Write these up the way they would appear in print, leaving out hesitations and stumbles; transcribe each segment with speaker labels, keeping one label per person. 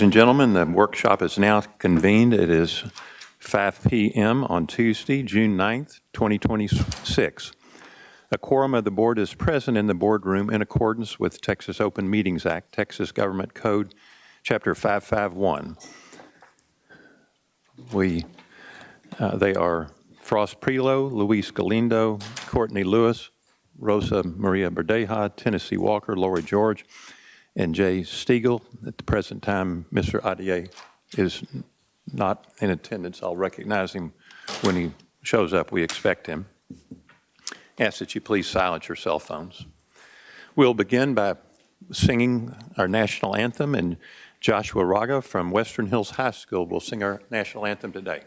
Speaker 1: And gentlemen, the workshop is now convened. It is 5 p.m. on Tuesday, June 9th, 2026. A quorum of the board is present in the boardroom in accordance with Texas Open Meetings Act, Texas Government Code, Chapter 551. They are Frost Prelo, Luis Galindo, Courtney Lewis, Rosa Maria Verdeja, Tennessee Walker, Lori George, and Jay Stiegel. At the present time, Mr. Adier is not in attendance. I'll recognize him when he shows up. We expect him. Ask that you please silence your cell phones. We'll begin by singing our national anthem, and Joshua Raga from Western Hills High School will sing our national anthem today.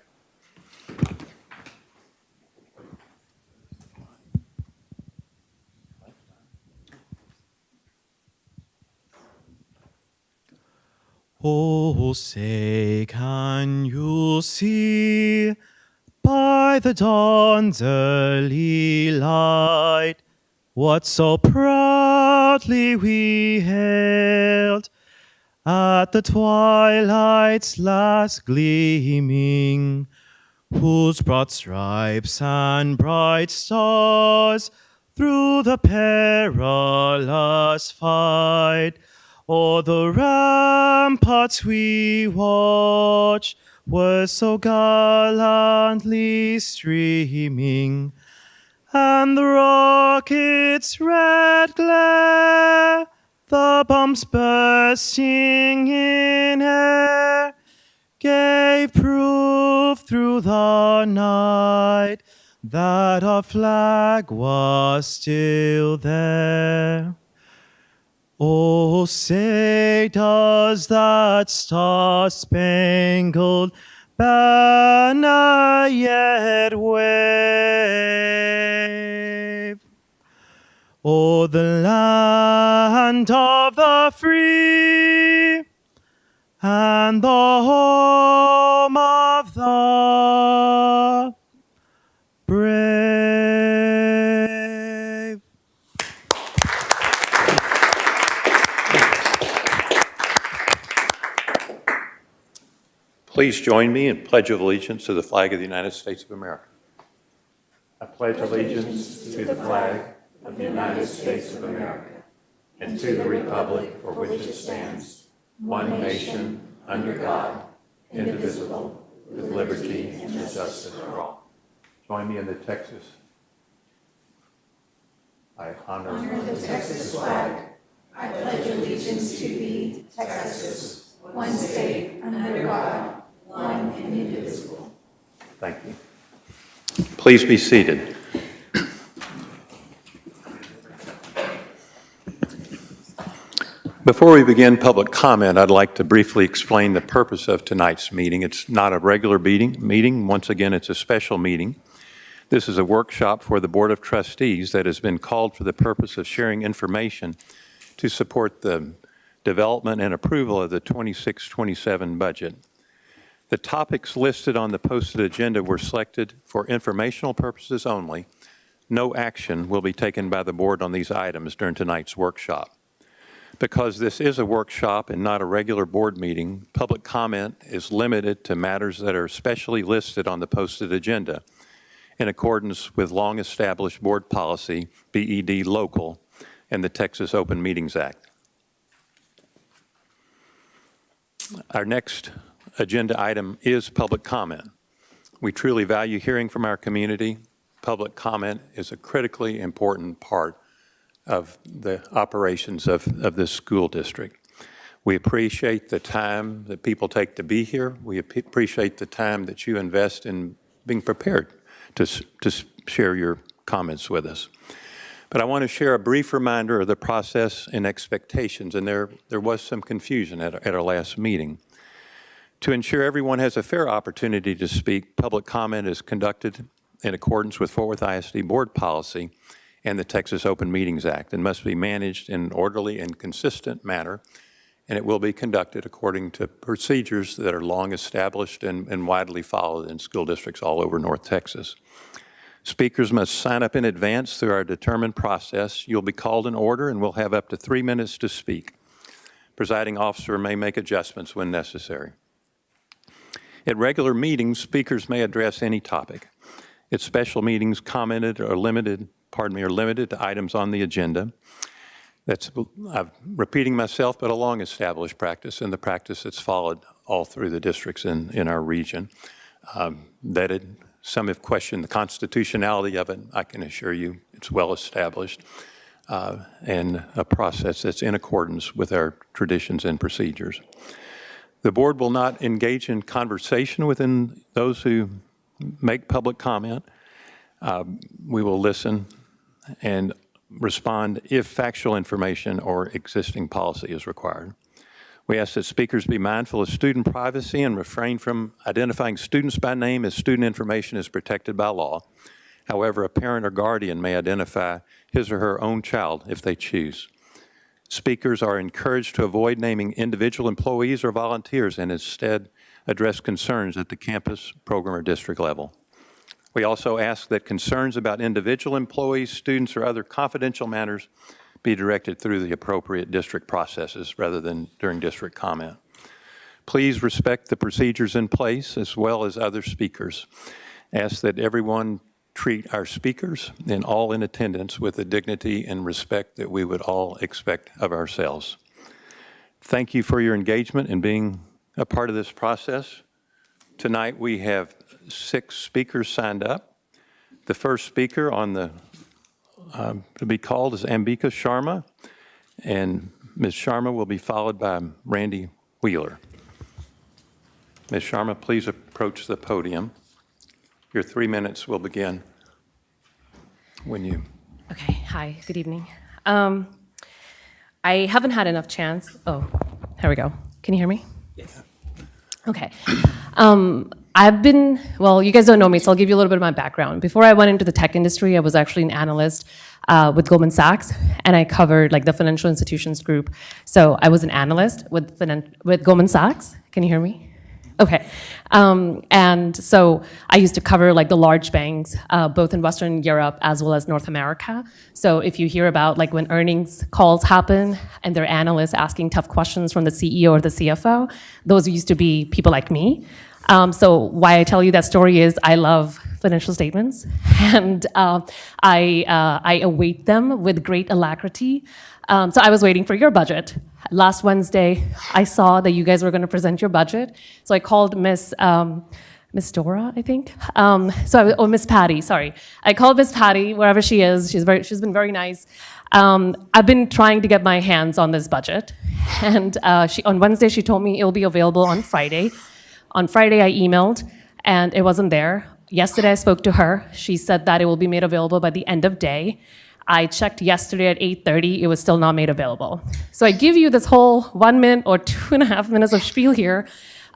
Speaker 2: Oh, say, can you see by the dawn's early light what so proudly we hailed at the twilight's last gleaming, whose broad stripes and bright stars through the perilous fight o'er the ramparts we watch were so gallantly streaming, and the rocket's red glare, the bombs bursting in air, gave proof through the night that our flag was still there. Oh, say, does that star-spangled banner yet wave o'er the land of the free and the home of the brave?
Speaker 1: Please join me in Pledge of Allegiance to the flag of the United States of America. I pledge allegiance to the flag of the United States of America and to the republic for which it stands, one nation, under God, indivisible, with liberty and justice for all. Join me in the Texas. I honor
Speaker 3: the Texas flag. I pledge allegiance to thee, Texas, one state, under God, one and indivisible.
Speaker 1: Thank you. Please be seated. Before we begin public comment, I'd like to briefly explain the purpose of tonight's meeting. It's not a regular meeting. Once again, it's a special meeting. This is a workshop for the Board of Trustees that has been called for the purpose of sharing information to support the development and approval of the 26-27 budget. The topics listed on the posted agenda were selected for informational purposes only. No action will be taken by the board on these items during tonight's workshop. Because this is a workshop and not a regular board meeting, public comment is limited to matters that are specially listed on the posted agenda in accordance with long-established board policy, BED Local, and the Texas Open Meetings Act. Our next agenda item is public comment. We truly value hearing from our community. Public comment is a critically important part of the operations of this school district. We appreciate the time that people take to be here. We appreciate the time that you invest in being prepared to share your comments with us. But I want to share a brief reminder of the process and expectations, and there was some confusion at our last meeting. To ensure everyone has a fair opportunity to speak, public comment is conducted in accordance with Fort Worth ISD board policy and the Texas Open Meetings Act, and must be managed in an orderly and consistent manner, and it will be conducted according to procedures that are long established and widely followed in school districts all over North Texas. Speakers must sign up in advance through our determined process. You'll be called in order and will have up to 3 minutes to speak. Presiding officer may make adjustments when necessary. At regular meetings, speakers may address any topic. At special meetings, are limited to items on the agenda. I'm repeating myself, but a long-established practice, and the practice that's followed all through the districts in our region. Some have questioned the constitutionality of it. I can assure you it's well-established and a process that's in accordance with our traditions and procedures. The board will not engage in conversation within those who make public comment. We will listen and respond if factual information or existing policy is required. We ask that speakers be mindful of student privacy and refrain from identifying students by name, as student information is protected by law. However, a parent or guardian may identify his or her own child if they choose. Speakers are encouraged to avoid naming individual employees or volunteers and instead address concerns at the campus, program, or district level. We also ask that concerns about individual employees, students, or other confidential matters be directed through the appropriate district processes rather than during district comment. Please respect the procedures in place as well as other speakers. Ask that everyone treat our speakers and all in attendance with the dignity and respect that we would all expect of ourselves. Thank you for your engagement and being a part of this process. Tonight we have 6 speakers signed up. The first speaker on the to be called is Ambika Sharma, and Ms. Sharma will be followed by Randy Wheeler. Ms. Sharma, please approach the podium. Your 3 minutes will begin when you...
Speaker 4: Okay, hi, good evening. I haven't had enough chance. Oh, here we go. Can you hear me?
Speaker 1: Yes.
Speaker 4: Okay. Well, you guys don't know me, so I'll give you a little bit of my background. Before I went into the tech industry, I was actually an analyst with Goldman Sachs, and I covered like the financial institutions group. So I was an analyst with Goldman Sachs. Can you hear me? Okay. And so I used to cover like the large banks, both in Western Europe as well as North America. So if you hear about like when earnings calls happen and there are analysts asking tough questions from the CEO or the CFO, those used to be people like me. So why I tell you that story is I love financial statements, and I await them with great alacrity. So I was waiting for your budget. Last Wednesday, I saw that you guys were going to present your budget. So I called Miss Dora, I think. Miss Patty, sorry. I called Miss Patty, wherever she is. She's been very nice. I've been trying to get my hands on this budget. And on Wednesday, she told me it will be available on Friday. On Friday, I emailed, and it wasn't there. Yesterday, I spoke to her. She said that it will be made available by the end of day. I checked yesterday at 8:30, it was still not made available. So I give you this whole 1 minute or 2.5 minutes of spiel here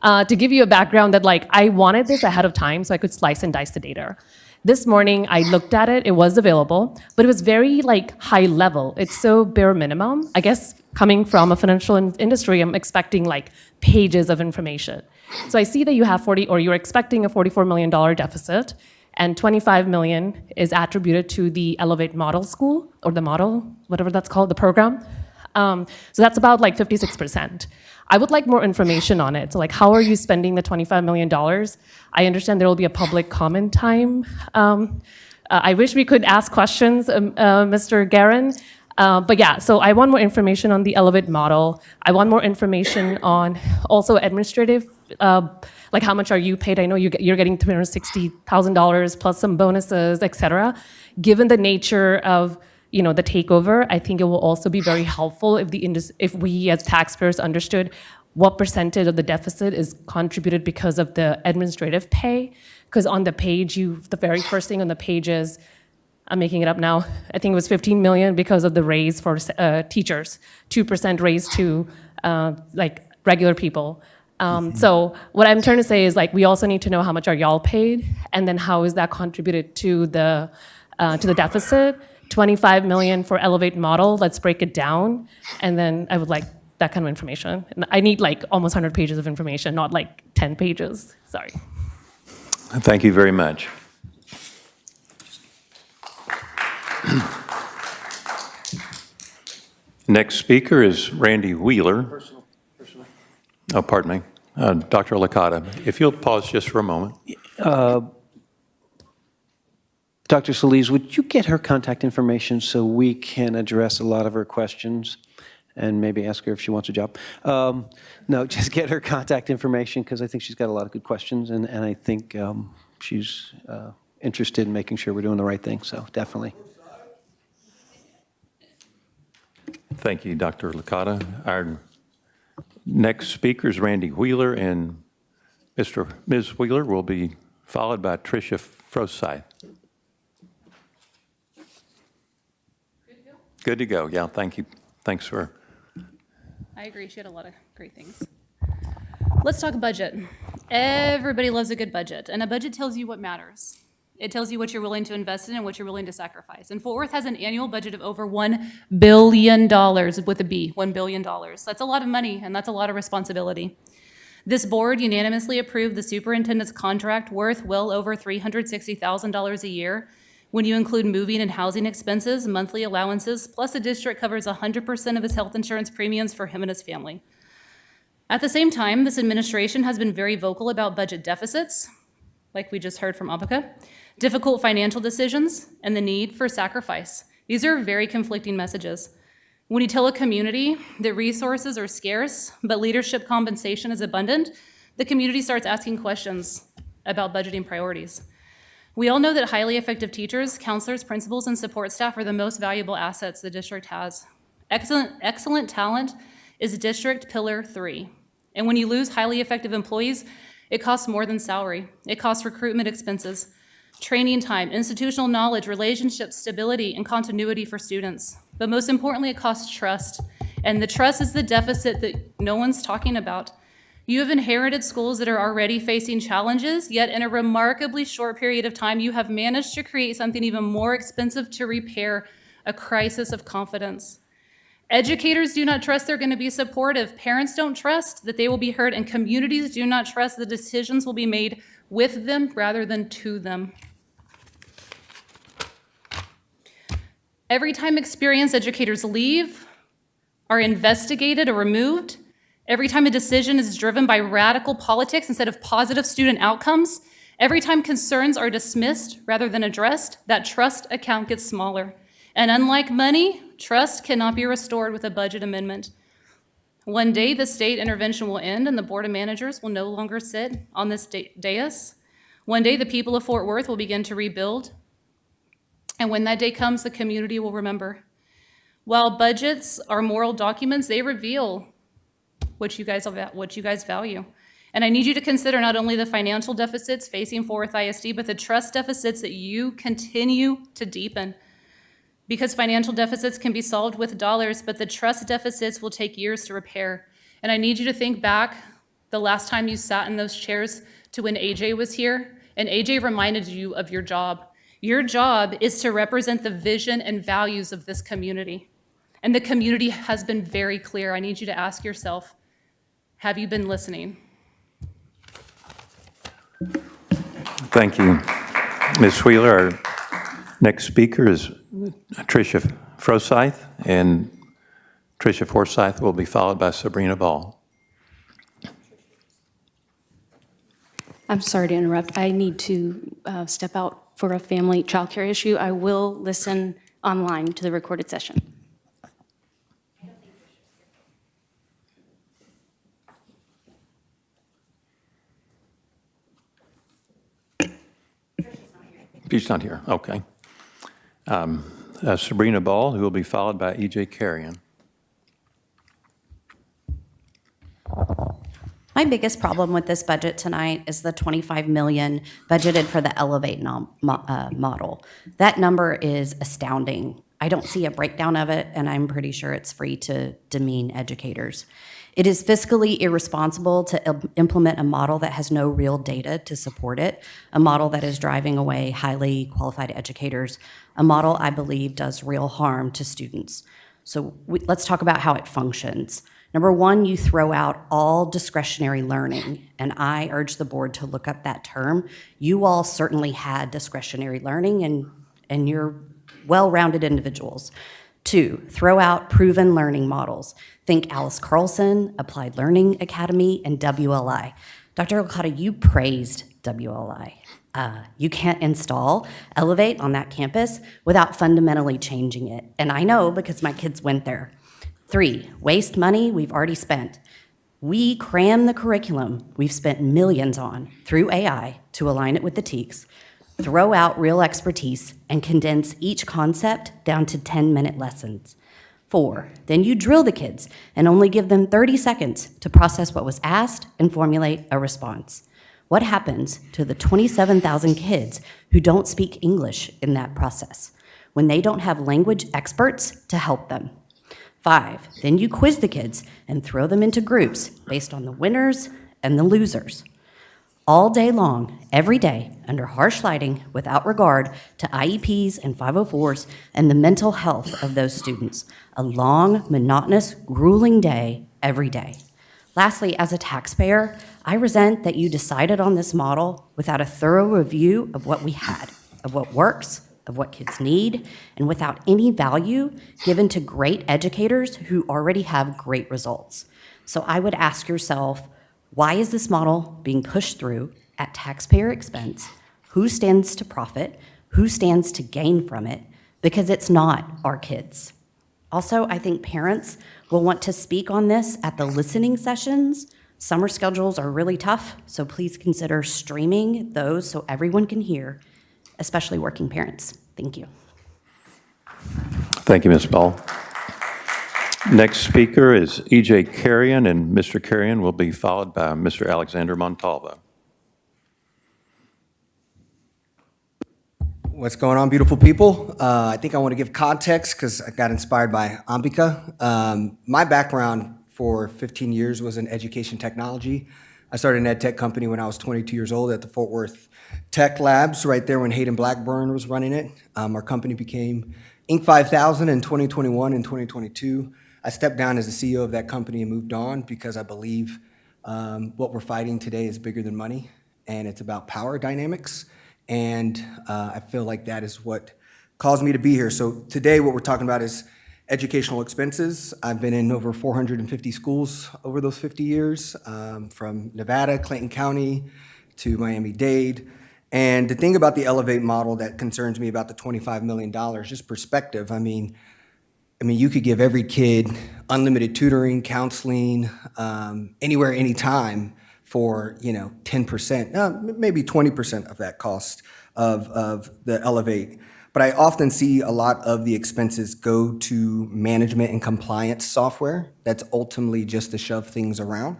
Speaker 4: to give you a background that like I wanted this ahead of time so I could slice and dice the data. This morning, I looked at it, it was available, but it was very like high level. It's so bare minimum. I guess coming from a financial industry, I'm expecting like pages of information. So I see that you have you're expecting a $44 million deficit, and $25 million is attributed to the Elevate Model School, or the model, whatever that's called, the program. So that's about like 56%. I would like more information on it. So like, how are you spending the $25 million? I understand there will be a public comment time. I wish we could ask questions, Mr. Guerin. But yeah, so I want more information on the Elevate model. I want more information on also administrative, like how much are you paid? I know you're getting $360,000 plus some bonuses, et cetera. Given the nature of the takeover, I think it will also be very helpful if we as taxpayers understood what percentage of the deficit is contributed because of the administrative pay. Because on the page, the very first thing on the page is, I'm making it up now, I think it was $15 million because of the raise for teachers, 2% raise to like regular people. So what I'm trying to say is like we also need to know how much are y'all paid, and then how is that contributed to the deficit. 25 million for Elevate model, let's break it down, and then I would like that kind of information. And I need like almost 100 pages of information, not like 10 pages, sorry.
Speaker 1: Thank you very much. Next speaker is Randy Wheeler. Oh, pardon me. Dr. Licata, if you'll pause just for a moment.
Speaker 5: Dr. Solis, would you get her contact information so we can address a lot of her questions and maybe ask her if she wants a job? No, just get her contact information because I think she's got a lot of good questions, and I think she's interested in making sure we're doing the right thing, so definitely.
Speaker 1: Thank you, Dr. Licata. Our next speaker is Randy Wheeler, and Ms. Wheeler will be followed by Tricia Forsyth. Good to go. Yeah, thank you. Thanks for.
Speaker 6: I agree. She had a lot of great things. Let's talk budget. Everybody loves a good budget, and a budget tells you what matters. It tells you what you're willing to invest in and what you're willing to sacrifice. And Fort Worth has an annual budget of over $1 billion with a B, $1 billion. That's a lot of money, and that's a lot of responsibility. This board unanimously approved the superintendent's contract worth well over $360,000 a year. When you include moving and housing expenses, monthly allowances, plus the district covers 100% of his health insurance premiums for him and his family. At the same time, this administration has been very vocal about budget deficits, like we just heard from Abika, difficult financial decisions, and the need for sacrifice. These are very conflicting messages. When you tell a community that resources are scarce, but leadership compensation is abundant, the community starts asking questions about budgeting priorities. We all know that highly effective teachers, counselors, principals, and support staff are the most valuable assets the district has. Excellent talent is district pillar 3. And when you lose highly effective employees, it costs more than salary. It costs recruitment expenses, training time, institutional knowledge, relationships, stability, and continuity for students. But most importantly, it costs trust. And the trust is the deficit that no one's talking about. You have inherited schools that are already facing challenges, yet in a remarkably short period of time, you have managed to create something even more expensive to repair, a crisis of confidence. Educators do not trust they're going to be supportive. Parents don't trust that they will be heard, and communities do not trust the decisions will be made with them rather than to them. Every time experienced educators leave, are investigated or removed, every time a decision is driven by radical politics instead of positive student outcomes, every time concerns are dismissed rather than addressed, that trust account gets smaller. And unlike money, trust cannot be restored with a budget amendment. One day, the state intervention will end and the Board of Managers will no longer sit on this dais. One day, the people of Fort Worth will begin to rebuild. And when that day comes, the community will remember. While budgets are moral documents, they reveal what you guys value. And I need you to consider not only the financial deficits facing Fort Worth ISD, but the trust deficits that you continue to deepen. Because financial deficits can be solved with dollars, but the trust deficits will take years to repair. And I need you to think back the last time you sat in those chairs to when AJ was here, and AJ reminded you of your job. Your job is to represent the vision and values of this community. And the community has been very clear. I need you to ask yourself, have you been listening?
Speaker 1: Thank you, Ms. Wheeler. Our next speaker is Tricia Forsyth, and Tricia Forsyth will be followed by Sabrina Ball.
Speaker 7: I'm sorry to interrupt. I need to step out for a family childcare issue. I will listen online to the recorded session.
Speaker 1: She's not here. Okay. Sabrina Ball, who will be followed by E.J. Carrion.
Speaker 8: My biggest problem with this budget tonight is the $25 million budgeted for the Elevate model. That number is astounding. I don't see a breakdown of it, and I'm pretty sure it's free to demean educators. It is fiscally irresponsible to implement a model that has no real data to support it, a model that is driving away highly qualified educators, a model I believe does real harm to students. So let's talk about how it functions. Number one, you throw out all discretionary learning, and I urge the board to look up that term. You all certainly had discretionary learning, and you're well-rounded individuals. 2, throw out proven learning models. Think Alice Carlson, Applied Learning Academy, and WLI. Dr. Okada, you praised WLI. You can't install Elevate on that campus without fundamentally changing it. And I know because my kids went there. 3, waste money we've already spent. We cram the curriculum we've spent millions on through AI to align it with the TEKS, throw out real expertise, and condense each concept down to 10-minute lessons. 4, then you drill the kids and only give them 30 seconds to process what was asked and formulate a response. What happens to the 27,000 kids who don't speak English in that process when they don't have language experts to help them? 5, then you quiz the kids and throw them into groups based on the winners and the losers. All day long, every day, under harsh lighting, without regard to IEPs and 504s and the mental health of those students. A long, monotonous, grueling day every day. Lastly, as a taxpayer, I resent that you decided on this model without a thorough review of what we had, of what works, of what kids need, and without any value given to great educators who already have great results. So I would ask yourself, why is this model being pushed through at taxpayer expense? Who stands to profit? Who stands to gain from it? Because it's not our kids. Also, I think parents will want to speak on this at the listening sessions. Summer schedules are really tough, so please consider streaming those so everyone can hear, especially working parents. Thank you.
Speaker 1: Thank you, Ms. Ball. Next speaker is E.J. Carrion, and Mr. Carrion will be followed by Mr. Alexander Montalvo.
Speaker 9: What's going on, beautiful people? I think I want to give context because I got inspired by Ambika. My background for 15 years was in education technology. I started an ed tech company when I was 22 years old at the Fort Worth Tech Labs, right there when Hayden Blackburn was running it. Our company became Inc. 5000 in 2021 and 2022. I stepped down as the CEO of that company and moved on because I believe what we're fighting today is bigger than money, and it's about power dynamics. And I feel like that is what caused me to be here. So today what we're talking about is educational expenses. I've been in over 450 schools over those 50 years, from Nevada, Clayton County, to Miami-Dade. And the thing about the Elevate model that concerns me about the $25 million, just perspective, I mean, you could give every kid unlimited tutoring, counseling, anywhere, anytime for 10%, maybe 20% of that cost of the Elevate. But I often see a lot of the expenses go to management and compliance software that's ultimately just to shove things around.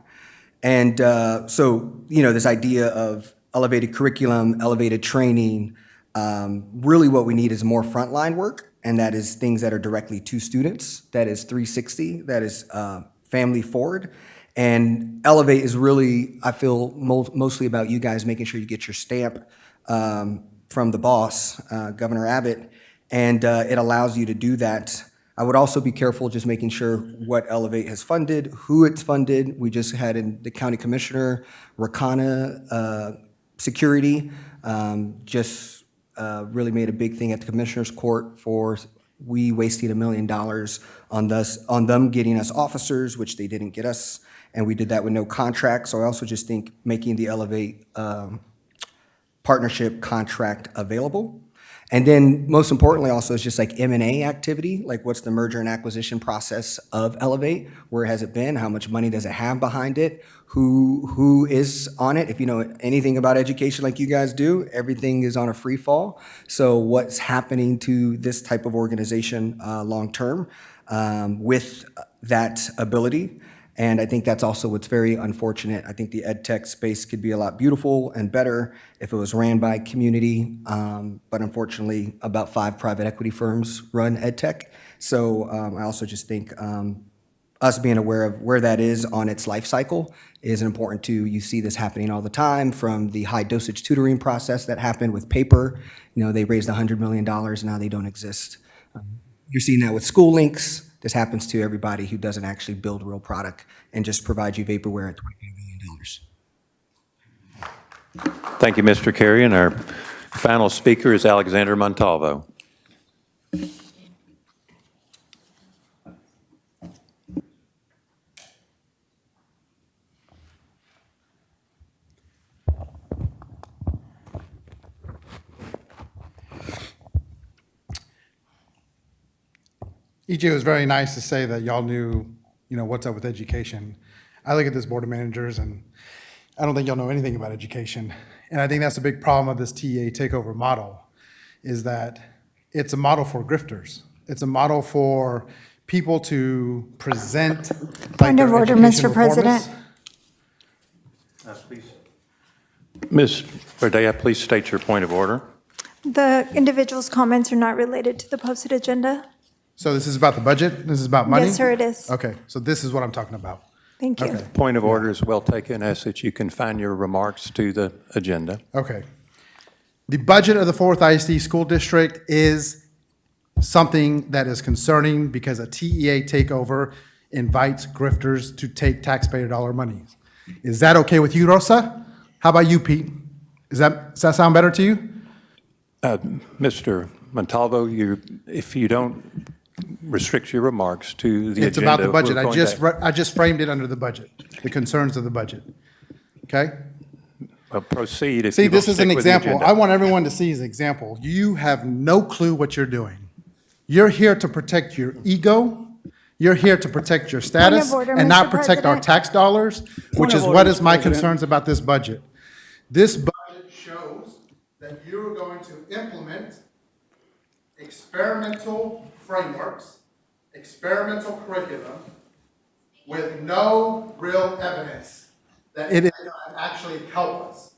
Speaker 9: And so this idea of elevated curriculum, elevated training, really what we need is more frontline work, and that is things that are directly to students, that is 360, that is family forward. And Elevate is really, I feel, mostly about you guys making sure you get your stamp from the boss, Governor Abbott, and it allows you to do that. I would also be careful just making sure what Elevate has funded, who it's funded. We just had in the county commissioner, Rakana Security, just really made a big thing at the commissioner's court for we wasting $1 million on them getting us officers, which they didn't get us, and we did that with no contract. So I also just think making the Elevate partnership contract available. And then most importantly also is just like M&A activity, like what's the merger and acquisition process of Elevate? Where has it been? How much money does it have behind it? Who is on it? If you know anything about education like you guys do, everything is on a free fall. So what's happening to this type of organization long term with that ability? And I think that's also what's very unfortunate. I think the ed tech space could be a lot beautiful and better if it was ran by community, but unfortunately about 5 private equity firms run ed tech. So I also just think us being aware of where that is on its life cycle is important too. You see this happening all the time, from the high dosage tutoring process that happened with paper. They raised $100 million, now they don't exist. You're seeing that with school links. This happens to everybody who doesn't actually build real product and just provide you vaporware at $25 million.
Speaker 1: Thank you, Mr. Carrion. Our final speaker is Alexander Montalvo.
Speaker 10: EJ, was very nice to say that y'all knew, what's up with education. I look at this board of managers and I don't think y'all know anything about education. And I think that's a big problem of this TEA takeover model, is that it's a model for grifters. It's a model for people to present like
Speaker 3: Point of
Speaker 10: their
Speaker 3: order,
Speaker 10: education
Speaker 3: Mr. President.
Speaker 10: reformists.
Speaker 1: Ms. Verdea, please state your point of order.
Speaker 3: The individual's comments are not related to the posted agenda.
Speaker 10: So this is about the budget? This is about money?
Speaker 3: Yes, sir, it is.
Speaker 10: Okay, so this is what I'm talking about.
Speaker 3: Thank you.
Speaker 10: Okay.
Speaker 1: Point of order is well taken. I ask that you confine your remarks to the agenda.
Speaker 10: Okay. The budget of the 4th ISD School District is something that is concerning because a TEA takeover invites grifters to take taxpayer dollar money. Is that okay with you, Rosa? How about you, Pete? Does that sound better to you?
Speaker 1: Mr. Montalvo, if you don't restrict your remarks to the agenda.
Speaker 10: It's about the budget.
Speaker 1: we're
Speaker 10: I
Speaker 1: going
Speaker 10: just,
Speaker 1: to-
Speaker 10: I just framed it under the budget, the concerns of the budget. Okay?
Speaker 1: Proceed if
Speaker 10: See,
Speaker 1: you will
Speaker 10: this is an
Speaker 1: stick with the
Speaker 10: example.
Speaker 1: agenda.
Speaker 10: I want everyone to see his example. You have no clue what you're doing. You're here to protect your ego. You're here to protect your status
Speaker 3: order,
Speaker 10: and not
Speaker 3: Mr.
Speaker 10: protect our
Speaker 3: President.
Speaker 10: tax dollars, which is what is my concerns about this budget. This budget shows that you're going to implement experimental frameworks, experimental curriculum with no real evidence that it is going to actually help us.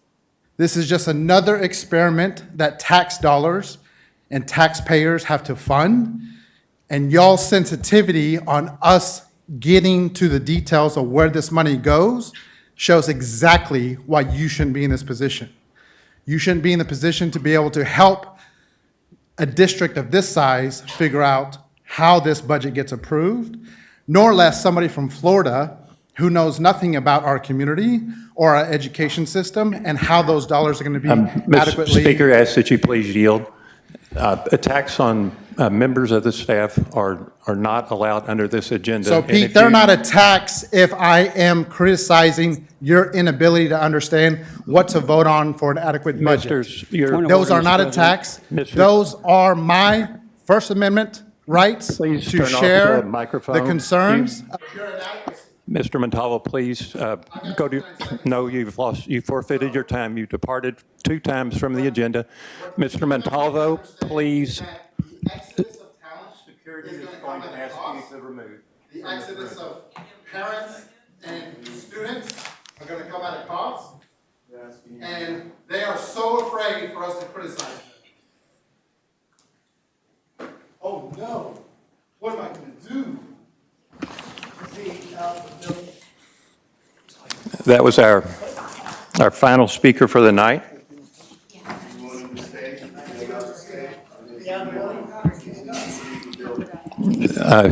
Speaker 10: This is just another experiment that tax dollars and taxpayers have to fund. And y'all's sensitivity on us getting to the details of where this money goes shows exactly why you shouldn't be in this position. You shouldn't be in the position to be able to help a district of this size figure out how this budget gets approved, nor less somebody from Florida who knows nothing about our community or our education system and how those dollars are going to be
Speaker 1: Mr.
Speaker 10: adequately.
Speaker 1: Speaker, I ask that you please yield. Attacks on members of the staff are not allowed under this agenda.
Speaker 10: So
Speaker 1: And
Speaker 10: Pete,
Speaker 1: if
Speaker 10: they're
Speaker 1: you-
Speaker 10: not a tax if I am criticizing your inability to understand what to vote on for an adequate budget.
Speaker 1: Mr. your-
Speaker 10: Those are not a tax.
Speaker 1: Mr.
Speaker 10: Those are my First Amendment rights
Speaker 1: Please
Speaker 10: to
Speaker 1: turn off
Speaker 10: share
Speaker 1: the microphone.
Speaker 10: the concerns.
Speaker 1: Mr. Montalvo, please go to, no, you forfeited your time. You departed 2 times from the agenda. Mr. Montalvo, please.
Speaker 10: The exodus of talent
Speaker 1: Security
Speaker 10: is going to ask you
Speaker 1: to remove.
Speaker 10: The exodus of parents and students are going to come at a cost. And they are so afraid for us to criticize them. Oh, no. What am I going to do?
Speaker 1: That was our final speaker for the night.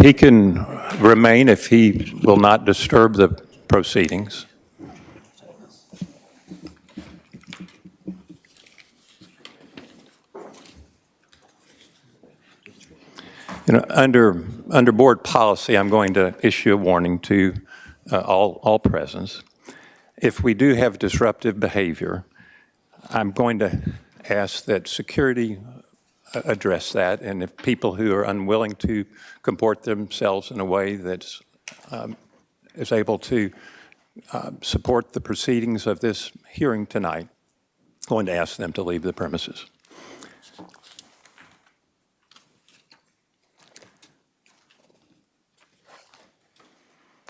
Speaker 1: He can remain if he will not disturb the proceedings. Under board policy, I'm going to issue a warning to all presents. If we do have disruptive behavior, I'm going to ask that security address that, and if people who are unwilling to comport themselves in a way that is able to support the proceedings of this hearing tonight, I'm going to ask them to leave the premises.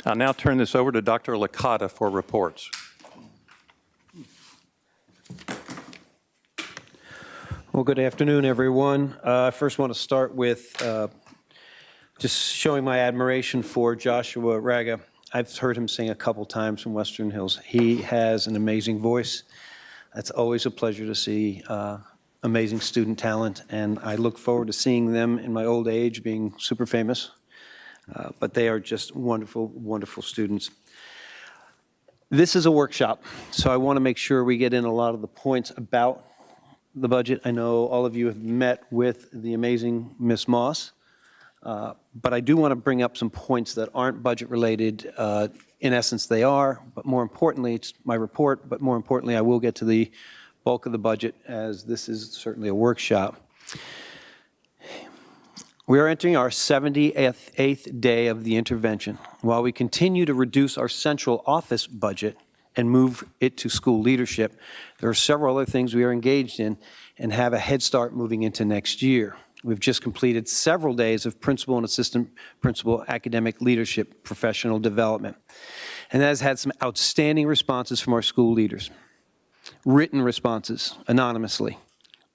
Speaker 1: I'll now turn this over to Dr. Licata for reports.
Speaker 5: Well, good afternoon, everyone. I first want to start with just showing my admiration for Joshua Raga. I've heard him sing a couple times from Western Hills. He has an amazing voice. It's always a pleasure to see amazing student talent, and I look forward to seeing them in my old age being super famous. But they are just wonderful, wonderful students. This is a workshop, so I want to make sure we get in a lot of the points about the budget. I know all of you have met with the amazing Ms. Moss, but I do want to bring up some points that aren't budget-related. In essence, they are, but more importantly, it's my report, but more importantly, I will get to the bulk of the budget, as this is certainly a workshop. We are entering our 78th day of the intervention. While we continue to reduce our central office budget and move it to school leadership, there are several other things we are engaged in and have a head start moving into next year. We've just completed several days of principal and assistant principal academic leadership professional development, and that has had some outstanding responses from our school leaders. Written responses, anonymously.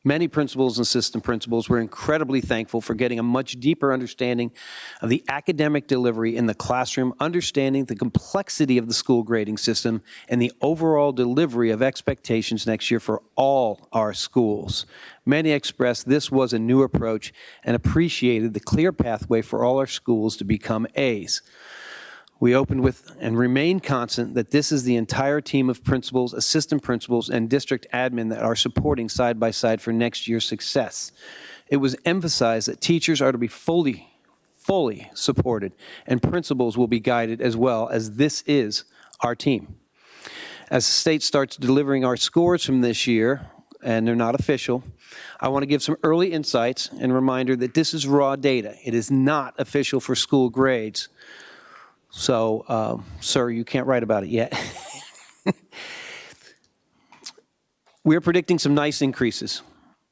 Speaker 5: Many principals and assistant principals were incredibly thankful for getting a much deeper understanding of the academic delivery in the classroom, understanding the complexity of the school grading system, and the overall delivery of expectations next year for all our schools. Many expressed this was a new approach and appreciated the clear pathway for all our schools to become A's. We opened with and remain constant that this is the entire team of principals, assistant principals, and district admin that are supporting side by side for next year's success. It was emphasized that teachers are to be fully supported, and principals will be guided as well, as this is our team. As the state starts delivering our scores from this year, and they're not official, I want to give some early insights and reminder that this is raw data. It is not official for school grades. So, sir, you can't write about it yet. We're predicting some nice increases.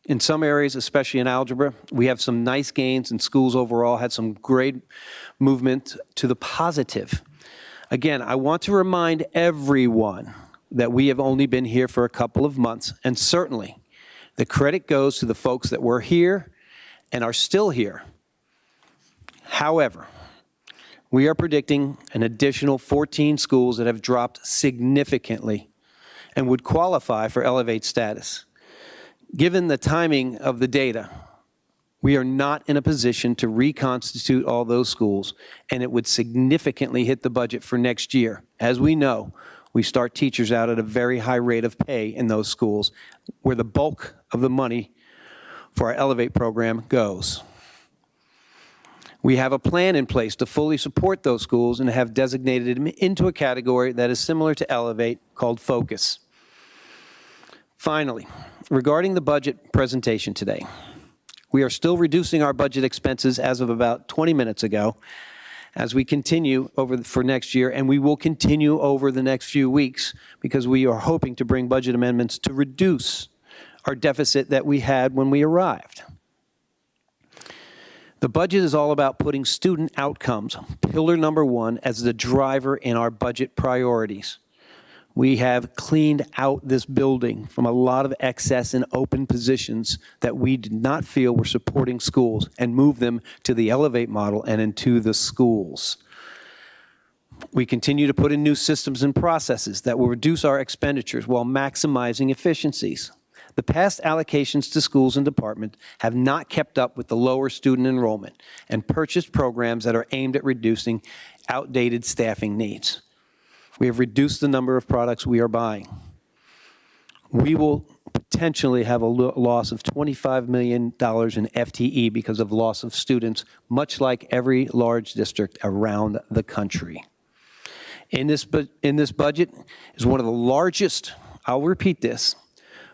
Speaker 5: In some areas, especially in algebra, we have some nice gains, and schools overall had some great movement to the positive. Again, I want to remind everyone that we have only been here for a couple of months, and certainly the credit goes to the folks that were here and are still here. However, we are predicting an additional 14 schools that have dropped significantly and would qualify for Elevate status. Given the timing of the data, we are not in a position to reconstitute all those schools, and it would significantly hit the budget for next year. As we know, we start teachers out at a very high rate of pay in those schools, where the bulk of the money for our Elevate program goes. We have a plan in place to fully support those schools and have designated them into a category that is similar to Elevate, called Focus. Finally, regarding the budget presentation today, we are still reducing our budget expenses as of about 20 minutes ago as we continue for next year, and we will continue over the next few weeks because we are hoping to bring budget amendments to reduce our deficit that we had when we arrived. The budget is all about putting student outcomes, pillar number one, as the driver in our budget priorities. We have cleaned out this building from a lot of excess and open positions that we did not feel were supporting schools and moved them to the Elevate model and into the schools. We continue to put in new systems and processes that will reduce our expenditures while maximizing efficiencies. The past allocations to schools and departments have not kept up with the lower student enrollment and purchased programs that are aimed at reducing outdated staffing needs. We have reduced the number of products we are buying. We will potentially have a loss of $25 million in FTE because of loss of students, much like every large district around the country. In this budget is one of the largest, I'll repeat this,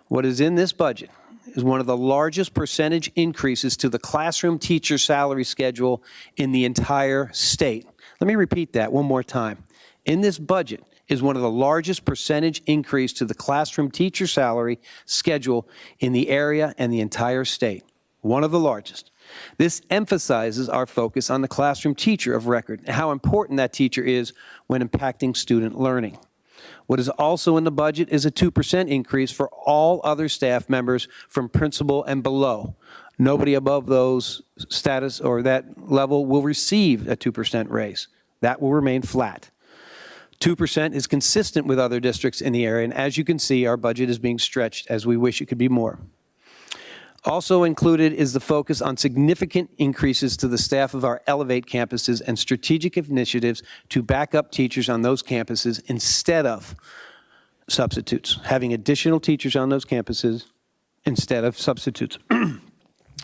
Speaker 5: what is in this budget is one of the largest percentage increases to the classroom teacher salary schedule in the entire state. Let me repeat that one more time. In this budget is one of the largest percentage increase to the classroom teacher salary schedule in the area and the entire state. One of the largest. This emphasizes our focus on the classroom teacher of record and how important that teacher is when impacting student learning. What is also in the budget is a 2% increase for all other staff members from principal and below. Nobody above those status or that level will receive a 2% raise. That will remain flat. 2% is consistent with other districts in the area, and as you can see, our budget is being stretched as we wish it could be more. Also included is the focus on significant increases to the staff of our Elevate campuses and strategic initiatives to back up teachers on those campuses instead of substitutes, having additional teachers on those campuses instead of substitutes.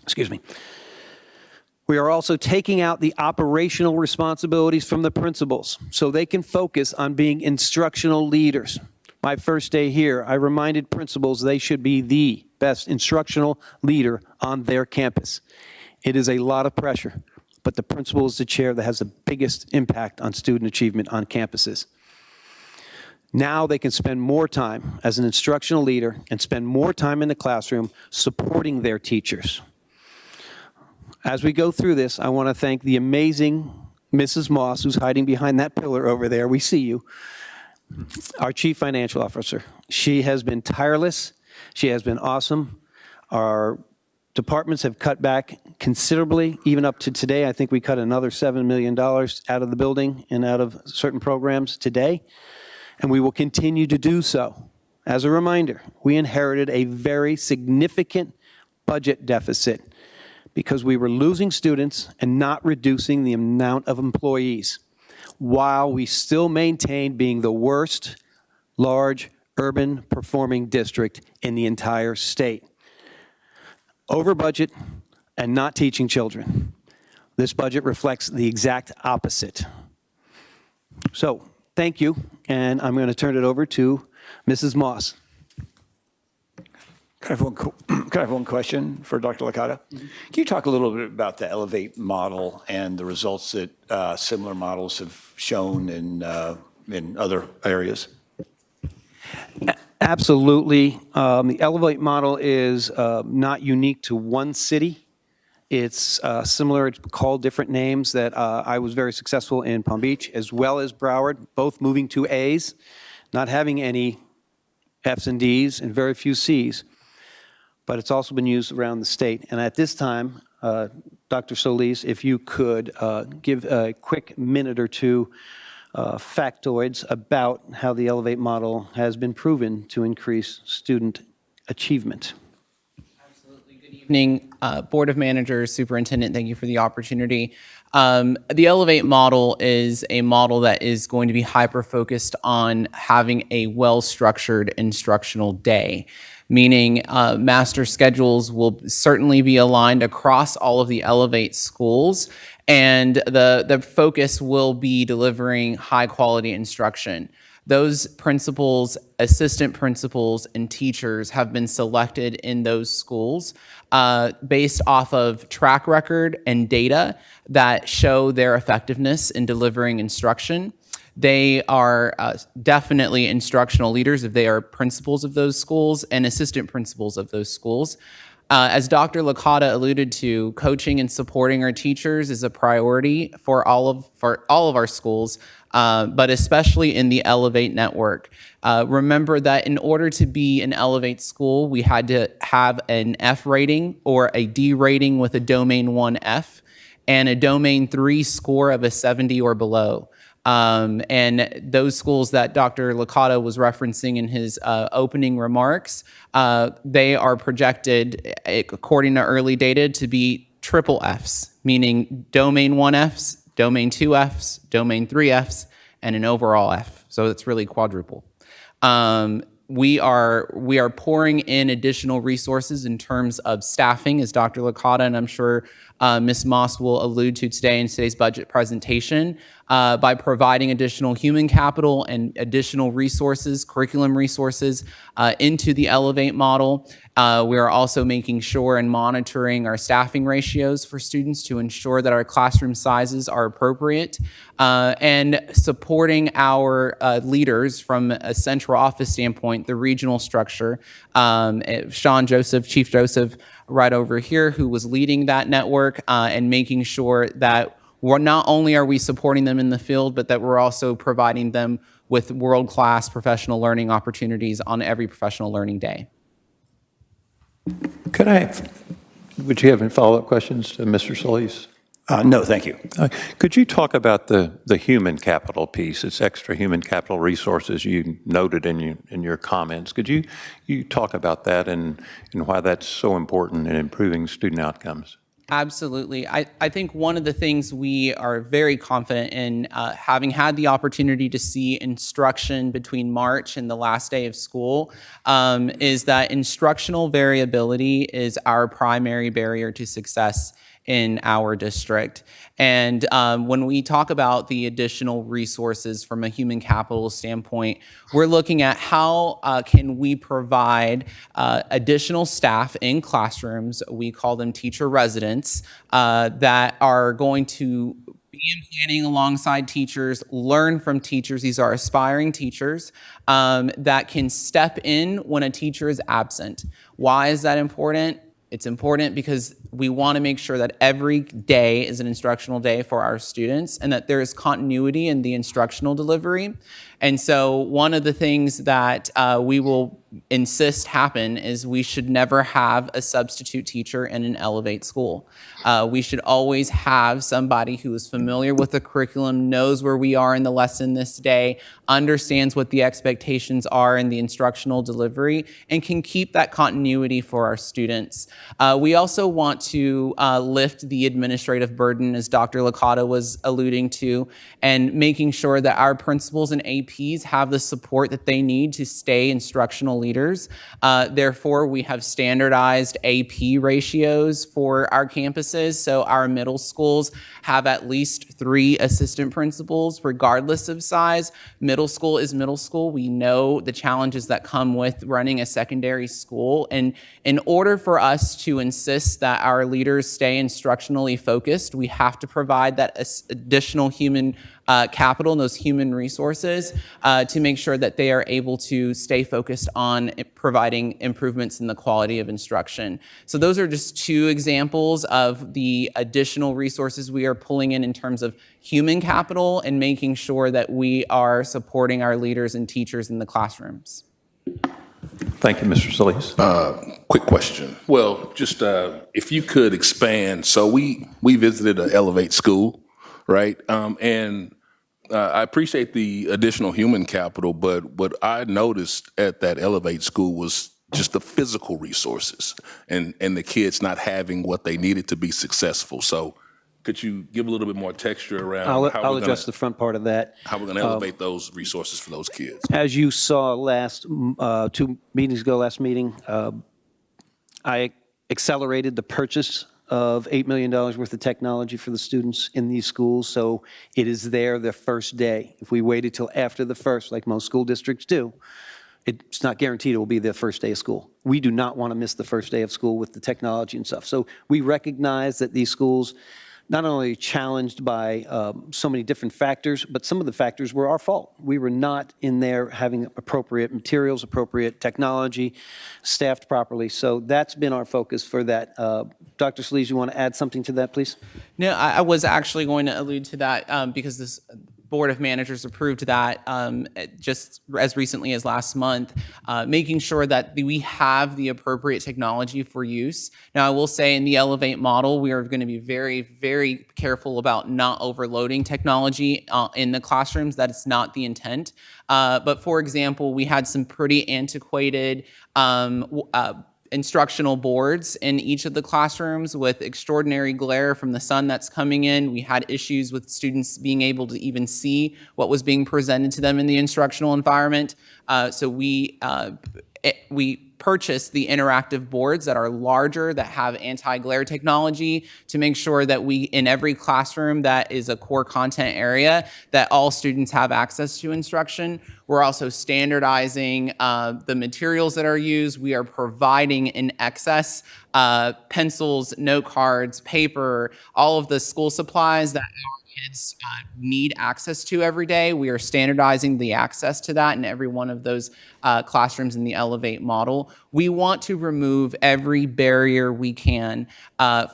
Speaker 5: Excuse me. We are also taking out the operational responsibilities from the principals so they can focus on being instructional leaders. My first day here, I reminded principals they should be the best instructional leader on their campus. It is a lot of pressure, but the principal is the chair that has the biggest impact on student achievement on campuses. Now they can spend more time as an instructional leader and spend more time in the classroom supporting their teachers. As we go through this, I want to thank the amazing Mrs. Moss, who's hiding behind that pillar over there. We see you. Our Chief Financial Officer. She has been tireless. She has been awesome. Our departments have cut back considerably, even up to today. I think we cut another $7 million out of the building and out of certain programs today, and we will continue to do so. As a reminder, we inherited a very significant budget deficit because we were losing students and not reducing the amount of employees, while we still maintained being the worst large urban performing district in the entire state. Over budget and not teaching children. This budget reflects the exact opposite. So, thank you, and I'm going to turn it over to Mrs. Moss.
Speaker 11: Can I have one question for Dr. Licata? Can you talk a little bit about the Elevate model and the results that similar models have shown in other areas?
Speaker 5: Absolutely. The Elevate model is not unique to one city. It's similar, it's called different names that I was very successful in Palm Beach as well as Broward, both moving to A's, not having any F's and D's and very few C's. But it's also been used around the state. And at this time, Dr. Solis, if you could give a quick minute or two factoids about how the Elevate model has been proven to increase student achievement.
Speaker 12: Absolutely. Good evening, Board of Managers, Superintendent, thank you for the opportunity. The Elevate model is a model that is going to be hyper-focused on having a well-structured instructional day, meaning master schedules will certainly be aligned across all of the Elevate schools, and the focus will be delivering high-quality instruction. Those principals, assistant principals, and teachers have been selected in those schools based off of track record and data that show their effectiveness in delivering instruction. They are definitely instructional leaders if they are principals of those schools and assistant principals of those schools. As Dr. Licata alluded to, coaching and supporting our teachers is a priority for all of our schools, but especially in the Elevate network. Remember that in order to be an Elevate school, we had to have an F rating or a D rating with a Domain 1 F and a Domain 3 score of a 70 or below. And those schools that Dr. Licata was referencing in his opening remarks, they are projected, according to early data, to be triple Fs, meaning Domain 1 Fs, Domain 2 Fs, Domain 3 Fs, and an overall F. So it's really quadruple. We are pouring in additional resources in terms of staffing, as Dr. Licata and I'm sure Ms. Moss will allude to today in today's budget presentation, by providing additional human capital and additional resources, curriculum resources into the Elevate model. We are also making sure and monitoring our staffing ratios for students to ensure that our classroom sizes are appropriate, and supporting our leaders from a central office standpoint, the regional structure. Sean Joseph, Chief Joseph, right over here, who was leading that network and making sure that not only are we supporting them in the field, but that we're also providing them with world-class professional learning opportunities on every professional learning day.
Speaker 1: Would you have any follow-up questions to Mr. Solis?
Speaker 11: No, thank you.
Speaker 1: Could you talk about the human capital piece? It's extra human capital resources you noted in your comments. Could you talk about that and why that's so important in improving student outcomes?
Speaker 12: Absolutely. I think one of the things we are very confident in, having had the opportunity to see instruction between March and the last day of school, is that instructional variability is our primary barrier to success in our district. And when we talk about the additional resources from a human capital standpoint, we're looking at how can we provide additional staff in classrooms, we call them teacher residents, that are going to be in planning alongside teachers, learn from teachers. These are aspiring teachers that can step in when a teacher is absent. Why is that important? It's important because we want to make sure that every day is an instructional day for our students and that there is continuity in the instructional delivery. And so one of the things that we will insist happen is we should never have a substitute teacher in an Elevate school. We should always have somebody who is familiar with the curriculum, knows where we are in the lesson this day, understands what the expectations are in the instructional delivery, and can keep that continuity for our students. We also want to lift the administrative burden, as Dr. Licata was alluding to, and making sure that our principals and APs have the support that they need to stay instructional leaders. Therefore, we have standardized AP ratios for our campuses. So our middle schools have at least 3 assistant principals, regardless of size. Middle school is middle school. We know the challenges that come with running a secondary school. And in order for us to insist that our leaders stay instructionally focused, we have to provide that additional human capital and those human resources to make sure that they are able to stay focused on providing improvements in the quality of instruction. So those are just 2 examples of the additional resources we are pulling in terms of human capital and making sure that we are supporting our leaders and teachers in the classrooms.
Speaker 1: Thank you, Mr. Solis.
Speaker 13: Quick question. Well, just if you could expand. So we visited an Elevate school, right? And I appreciate the additional human capital, but what I noticed at that Elevate school was just the physical resources and the kids not having what they needed to be successful. So could you give a little bit more texture around
Speaker 5: I'll address the front part of that.
Speaker 13: how we're going to elevate those resources for those kids?
Speaker 5: As you saw last, 2 meetings ago, last meeting, I accelerated the purchase of $8 million worth of technology for the students in these schools, so it is there the first day. If we waited till after the first, like most school districts do, it's not guaranteed it will be the first day of school. We do not want to miss the first day of school with the technology and stuff. So we recognize that these schools not only challenged by so many different factors, but some of the factors were our fault. We were not in there having appropriate materials, appropriate technology, staffed properly. So that's been our focus for that. Dr. Solis, you want to add something to that, please?
Speaker 12: No, I was actually going to allude to that because this Board of Managers approved that just as recently as last month, making sure that we have the appropriate technology for use. Now, I will say in the Elevate model, we are going to be very, very careful about not overloading technology in the classrooms. That is not the intent. But for example, we had some pretty antiquated instructional boards in each of the classrooms with extraordinary glare from the sun that's coming in. We had issues with students being able to even see what was being presented to them in the instructional environment. So we purchased the interactive boards that are larger, that have anti-glare technology to make sure that we, in every classroom that is a core content area, that all students have access to instruction. We're also standardizing the materials that are used. We are providing in excess pencils, note cards, paper, all of the school supplies that our kids need access to every day. We are standardizing the access to that in every one of those classrooms in the Elevate model. We want to remove every barrier we can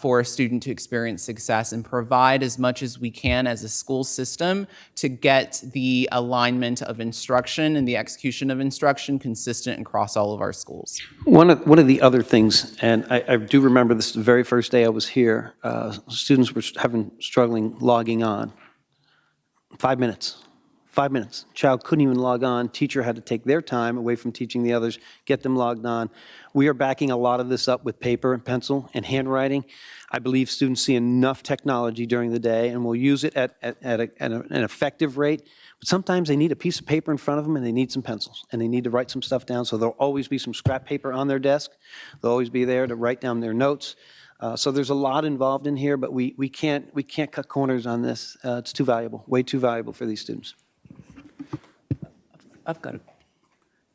Speaker 12: for a student to experience success and provide as much as we can as a school system to get the alignment of instruction and the execution of instruction consistent across all of our schools.
Speaker 5: One of the other things, and I do remember this the very first day I was here, students were struggling logging on. 5 minutes. 5 minutes. Child couldn't even log on. Teacher had to take their time away from teaching the others, get them logged on. We are backing a lot of this up with paper and pencil and handwriting. I believe students see enough technology during the day and will use it at an effective rate. But sometimes they need a piece of paper in front of them and they need some pencils and they need to write some stuff down. So there'll always be some scrap paper on their desk. They'll always be there to write down their notes. So there's a lot involved in here, but we can't cut corners on this. It's too valuable, way too valuable for these students.
Speaker 14: I've got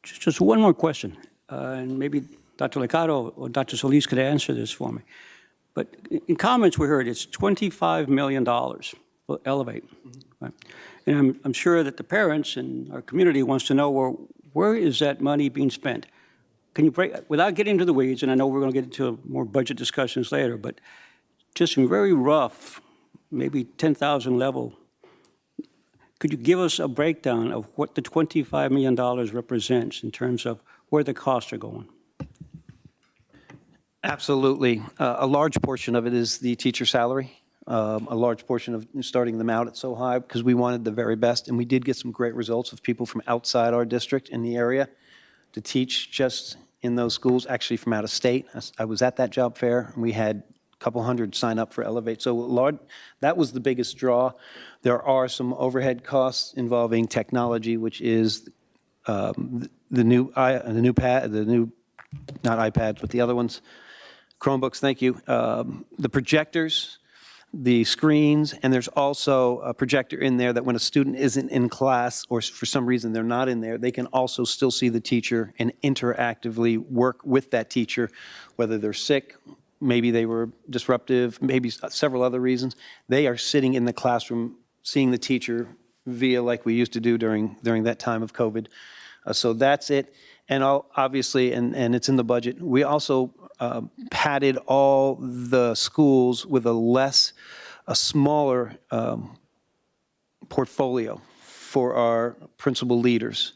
Speaker 14: just one more question, and maybe Dr. Licata or Dr. Solis could answer this for me. But in comments we heard it's $25 million for Elevate. Right? And I'm sure that the parents and our community wants to know, where is that money being spent? Can you break, without getting into the weeds, and I know we're going to get into more budget discussions later, but just in very rough, maybe 10,000 level, could you give us a breakdown of what the $25 million represents in terms of where the costs are going?
Speaker 5: Absolutely. A large portion of it is the teacher salary. A large portion of starting them out at so high because we wanted the very best, and we did get some great results of people from outside our district in the area to teach just in those schools, actually from out of state. I was at that job fair, and we had a couple hundred sign up for Elevate. So that was the biggest draw. There are some overhead costs involving technology, which is the new not iPads, but the other ones, Chromebooks, thank you. The projectors, the screens, and there's also a projector in there that when a student isn't in class or for some reason they're not in there, they can also still see the teacher and interactively work with that teacher, whether they're sick, maybe they were disruptive, maybe several other reasons. They are sitting in the classroom seeing the teacher via like we used to do during that time of COVID. So that's it. And obviously, and it's in the budget, we also padded all the schools with a smaller portfolio for our principal leaders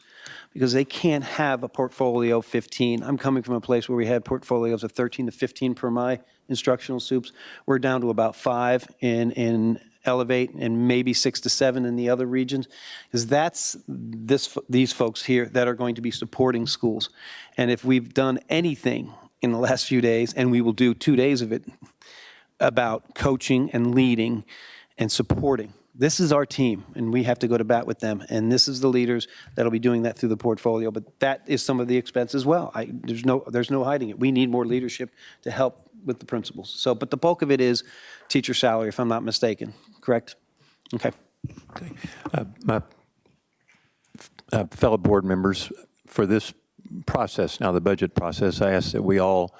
Speaker 5: because they can't have a portfolio of 15. I'm coming from a place where we had portfolios of 13 to 15 per my instructional soups. We're down to about 5 in Elevate and maybe 6 to 7 in the other regions, because that's these folks here that are going to be supporting schools. And if we've done anything in the last few days, and we will do 2 days of it, about coaching and leading and supporting. This is our team, and we have to go to bat with them. And this is the leaders that'll be doing that through the portfolio. But that is some of the expense as well. There's no hiding it. We need more leadership to help with the principals. So, but the bulk of it is teacher salary, if I'm not mistaken. Correct? Okay.
Speaker 1: My fellow board members, for this process, now the budget process, I ask that we all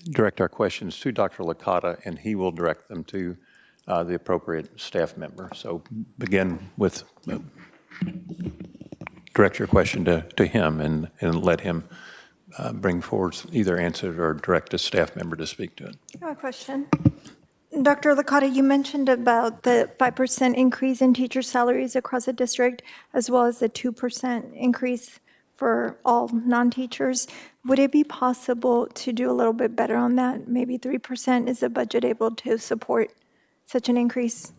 Speaker 1: direct our questions to Dr. Licata, and he will direct them to the appropriate staff member. So begin with, direct your question to him and let him bring forward either answer or direct a staff member to speak to it.
Speaker 3: I have a question. Dr. Licata, you mentioned about the 5% increase in teacher salaries across the district, as well as the 2% increase for all non-teachers. Would it be possible to do a little bit better on that? Maybe 3%? Is the budget able to support such an increase?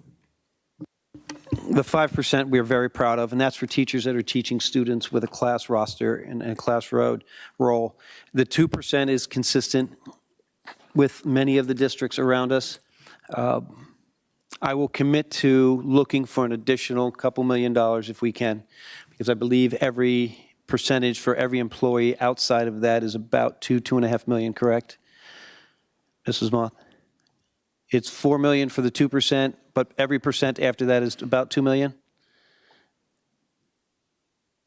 Speaker 5: The 5% we are very proud of, and that's for teachers that are teaching students with a class roster and a class role. The 2% is consistent with many of the districts around us. I will commit to looking for an additional couple $1 million if we can, because I believe every percentage for every employee outside of that is about $2.5 million, correct? Mrs. Moth? It's $4 million for the 2%, but every percent after that is about $2 million?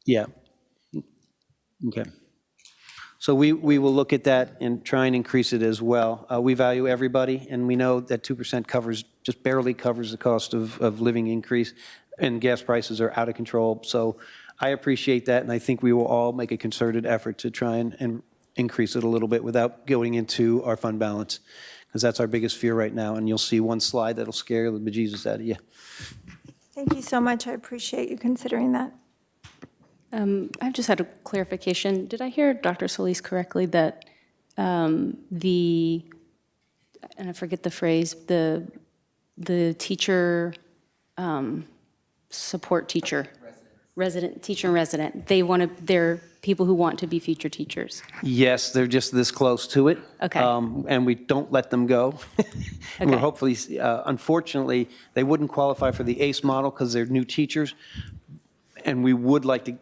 Speaker 5: Yeah. Okay. So we will look at that and try and increase it as well. We value everybody, and we know that 2% just barely covers the cost of living increase, and gas prices are out of control. So I appreciate that, and I think we will all make a concerted effort to try and increase it a little bit without going into our fund balance, because that's our biggest fear right now. And you'll see one slide that'll scare the bejesus out of you.
Speaker 3: Thank you so much. I appreciate you considering that.
Speaker 7: I've just had a clarification. Did I hear Dr. Solis correctly that and I forget the phrase, the teacher, support teacher, resident, teacher and resident, they're people who want to be future teachers?
Speaker 5: Yes, they're just this close to it.
Speaker 7: Okay.
Speaker 5: And we don't let them go. And we're hopefully, unfortunately, they wouldn't qualify for the ACE model because they're new teachers. And we would like to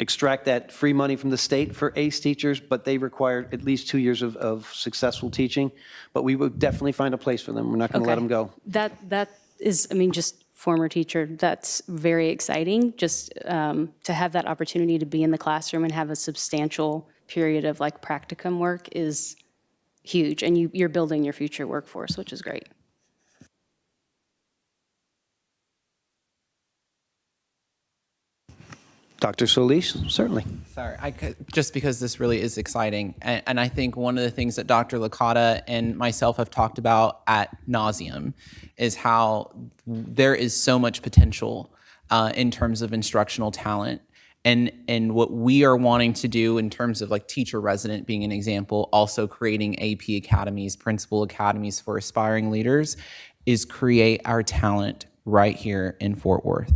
Speaker 5: extract that free money from the state for ACE teachers, but they require at least 2 years of successful teaching. But we would definitely find a place for them. We're not going to let them go.
Speaker 7: That is, I mean, just former teacher, that's very exciting, just to have that opportunity to be in the classroom and have a substantial period of like practicum work is huge, and you're building your future workforce, which is great.
Speaker 5: Dr. Solis, certainly.
Speaker 12: Sorry, just because this really is exciting. And I think one of the things that Dr. Licata and myself have talked about at nauseum is how there is so much potential in terms of instructional talent. And what we are wanting to do in terms of like teacher resident being an example, also creating AP academies, principal academies for aspiring leaders, is create our talent right here in Fort Worth.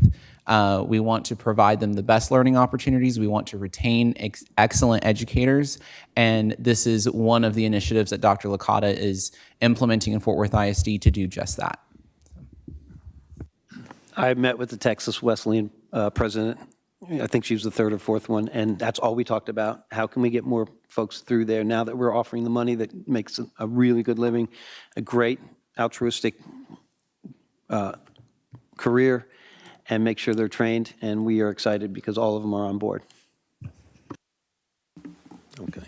Speaker 12: We want to provide them the best learning opportunities. We want to retain excellent educators. And this is one of the initiatives that Dr. Licata is implementing in Fort Worth ISD to do just that.
Speaker 5: I met with the Texas Wesleyan president. I think she was the third or fourth one, and that's all we talked about. How can we get more folks through there now that we're offering the money that makes a really good living, a great altruistic career, and make sure they're trained, and we are excited because all of them are on board.
Speaker 1: Okay.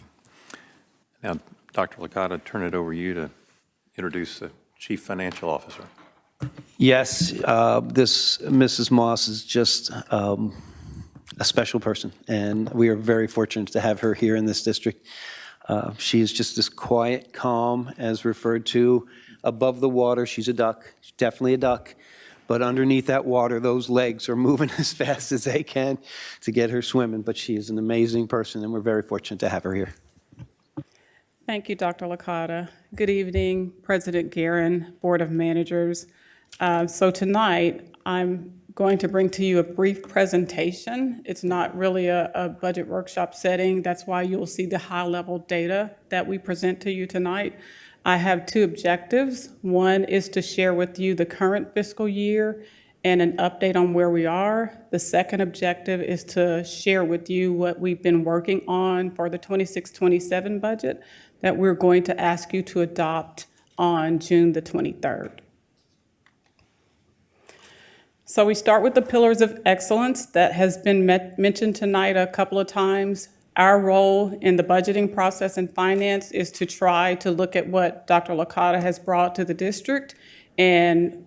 Speaker 1: Now, Dr. Licata, turn it over to you to introduce the Chief Financial Officer.
Speaker 5: Yes, this Mrs. Moss is just a special person, and we are very fortunate to have her here in this district. She is just this quiet, calm, as referred to, above the water. She's a duck, she's definitely a duck. But underneath that water, those legs are moving as fast as they can to get her swimming. But she is an amazing person, and we're very fortunate to have her here.
Speaker 15: Thank you, Dr. Licata. Good evening, President Guerin, Board of Managers. So tonight, I'm going to bring to you a brief presentation. It's not really a budget workshop setting. That's why you'll see the high-level data that we present to you tonight. I have two objectives. One is to share with you the current fiscal year and an update on where we are. The second objective is to share with you what we've been working on for the 26-27 budget that we're going to ask you to adopt on June the 23rd. So we start with the pillars of excellence that has been mentioned tonight a couple of times. Our role in the budgeting process and finance is to try to look at what Dr. Licata has brought to the district and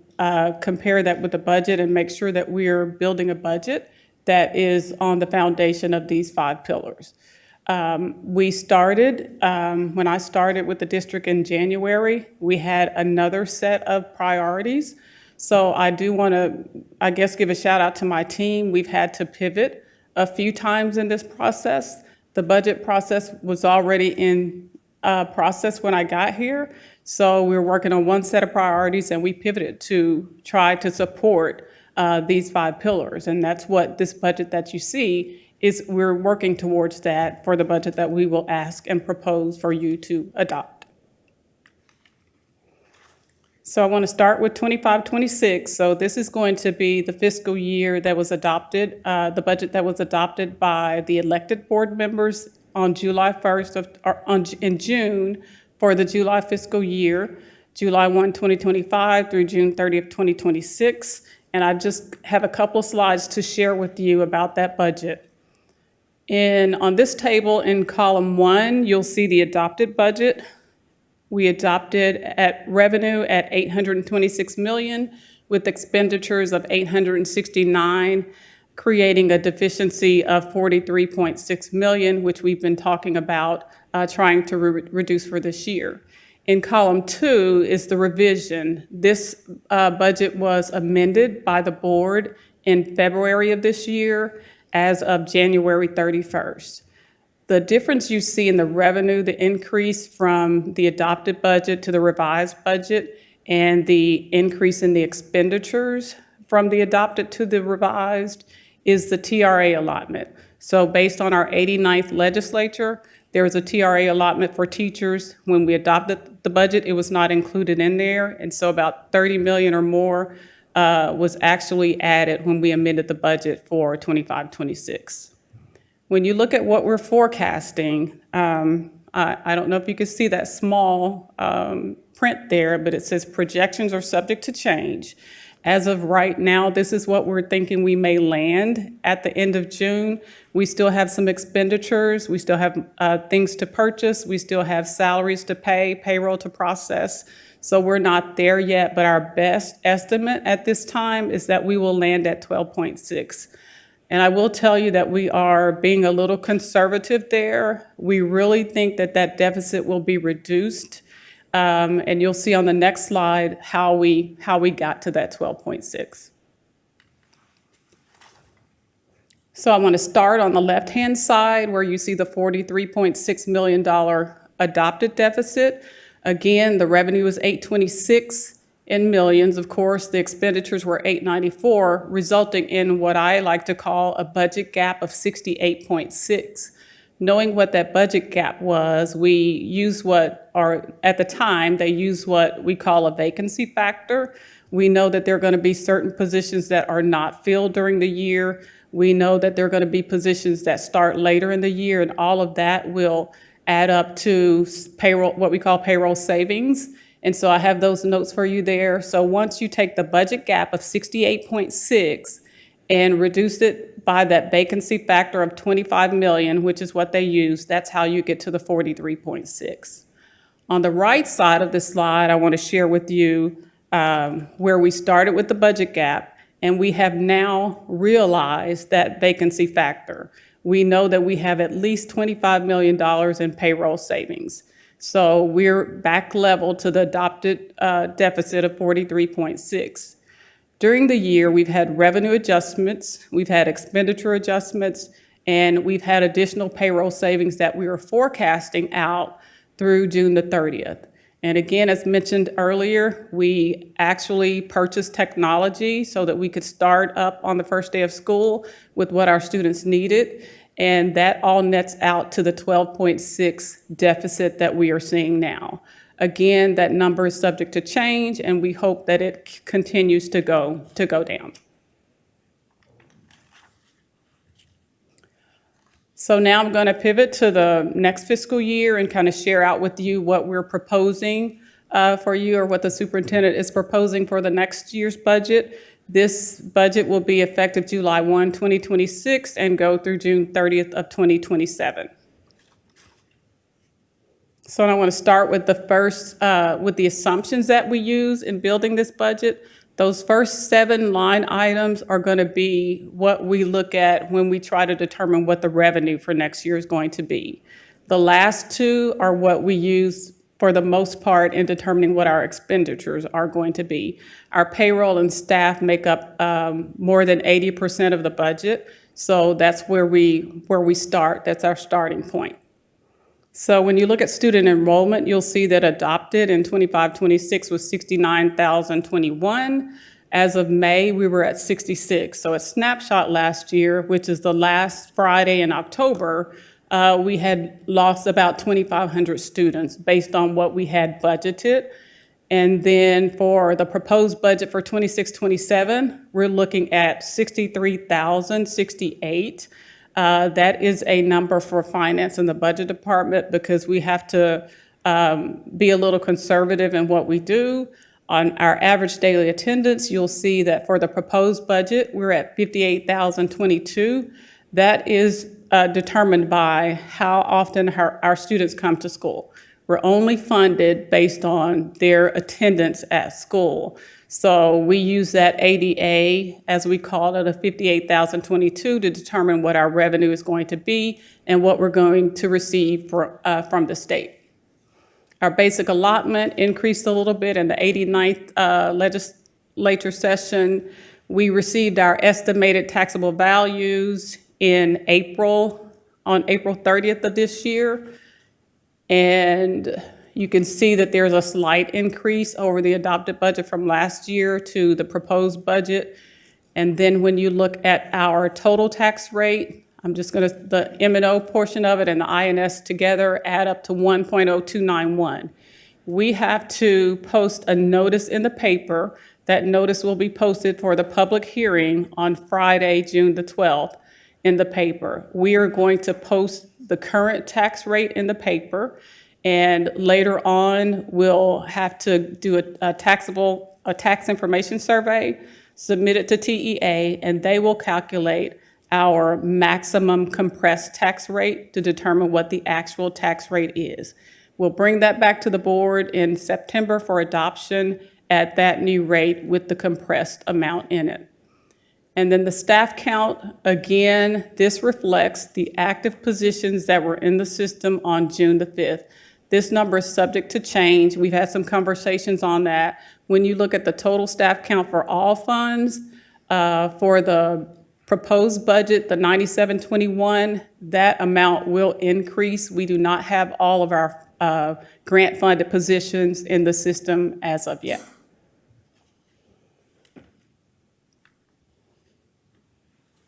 Speaker 15: compare that with the budget and make sure that we're building a budget that is on the foundation of these 5 pillars. We started, when I started with the district in January, we had another set of priorities. So I do want to, I guess, give a shout out to my team. We've had to pivot a few times in this process. The budget process was already in process when I got here. So we were working on one set of priorities and we pivoted to try to support these 5 pillars. And that's what this budget that you see is, we're working towards that for the budget that we will ask and propose for you to adopt. So I want to start with 25-26. So this is going to be the fiscal year that was adopted, the budget that was adopted by the elected board members on July 1st in June for the July fiscal year, July 1, 2025 through June 30th, 2026. And I just have a couple of slides to share with you about that budget. On this table in column 1, you'll see the adopted budget. We adopted at revenue at $826 million with expenditures of $869, creating a deficiency of $43.6 million, which we've been talking about trying to reduce for this year. In column 2 is the revision. This budget was amended by the board in February of this year as of January 31st. The difference you see in the revenue, the increase from the adopted budget to the revised budget, and the increase in the expenditures from the adopted to the revised, is the TRA allotment. So based on our 89th legislature, there was a TRA allotment for teachers. When we adopted the budget, it was not included in there. And so about 30 million or more was actually added when we amended the budget for 25-26. When you look at what we're forecasting, I don't know if you can see that small print there, but it says projections are subject to change. As of right now, this is what we're thinking we may land at the end of June. We still have some expenditures. We still have things to purchase. We still have salaries to pay, payroll to process. So we're not there yet, but our best estimate at this time is that we will land at 12.6. And I will tell you that we are being a little conservative there. We really think that that deficit will be reduced. And you'll see on the next slide how we got to that 12.6. So I want to start on the left-hand side where you see the $43.6 million adopted deficit. Again, the revenue is 826 in millions. Of course, the expenditures were 894, resulting in what I like to call a budget gap of 68.6. Knowing what that budget gap was, we used at the time, they used what we call a vacancy factor. We know that there are going to be certain positions that are not filled during the year. We know that there are going to be positions that start later in the year, and all of that will add up to payroll, what we call payroll savings. And so I have those notes for you there. So once you take the budget gap of 68.6 and reduce it by that vacancy factor of 25 million, which is what they use, that's how you get to the 43.6. On the right side of the slide, I want to share with you where we started with the budget gap, and we have now realized that vacancy factor. We know that we have at least $25 million in payroll savings. So we're back level to the adopted deficit of 43.6. During the year, we've had revenue adjustments, we've had expenditure adjustments, and we've had additional payroll savings that we are forecasting out through June the 30th. And again, as mentioned earlier, we actually purchased technology so that we could start up on the first day of school with what our students needed. And that all nets out to the 12.6 deficit that we are seeing now. Again, that number is subject to change, and we hope that it continues to go down. So now I'm going to pivot to the next fiscal year and kind of share out with you what we're proposing for you, or what the superintendent is proposing for the next year's budget. This budget will be effective July 1, 2026 and go through June 30th of 2027. So I want to start with the first, with the assumptions that we use in building this budget. Those first 7 line items are going to be what we look at when we try to determine what the revenue for next year is going to be. The last 2 are what we use for the most part in determining what our expenditures are going to be. Our payroll and staff make up more than 80% of the budget. So that's where we start. That's our starting point. So when you look at student enrollment, you'll see that adopted in 25-26 was 69,021. As of May, we were at 66. So a snapshot last year, which is the last Friday in October, we had lost about 2,500 students based on what we had budgeted. And then for the proposed budget for 26-27, we're looking at 63,068. That is a number for finance and the budget department because we have to be a little conservative in what we do. On our average daily attendance, you'll see that for the proposed budget, we're at 58,022. That is determined by how often our students come to school. We're only funded based on their attendance at school. So we use that ADA, as we call it, of 58,022 to determine what our revenue is going to be and what we're going to receive from the state. Our basic allotment increased a little bit in the 89th legislature session. We received our estimated taxable values on April 30th of this year. And you can see that there's a slight increase over the adopted budget from last year to the proposed budget. And then when you look at our total tax rate, the M&O portion of it and the INS together add up to 1.0291. We have to post a notice in the paper. That notice will be posted for the public hearing on Friday, June the 12th. in the paper. We are going to post the current tax rate in the paper, and later on, we'll have to do a tax information survey, submit it to TEA, and they will calculate our maximum compressed tax rate to determine what the actual tax rate is. We'll bring that back to the board in September for adoption at that new rate with the compressed amount in it. And then the staff count, again, this reflects the active positions that were in the system on June the 5th. This number is subject to change. We've had some conversations on that. When you look at the total staff count for all funds, for the proposed budget, the 9721, that amount will increase. We do not have all of our grant-funded positions in the system as of yet.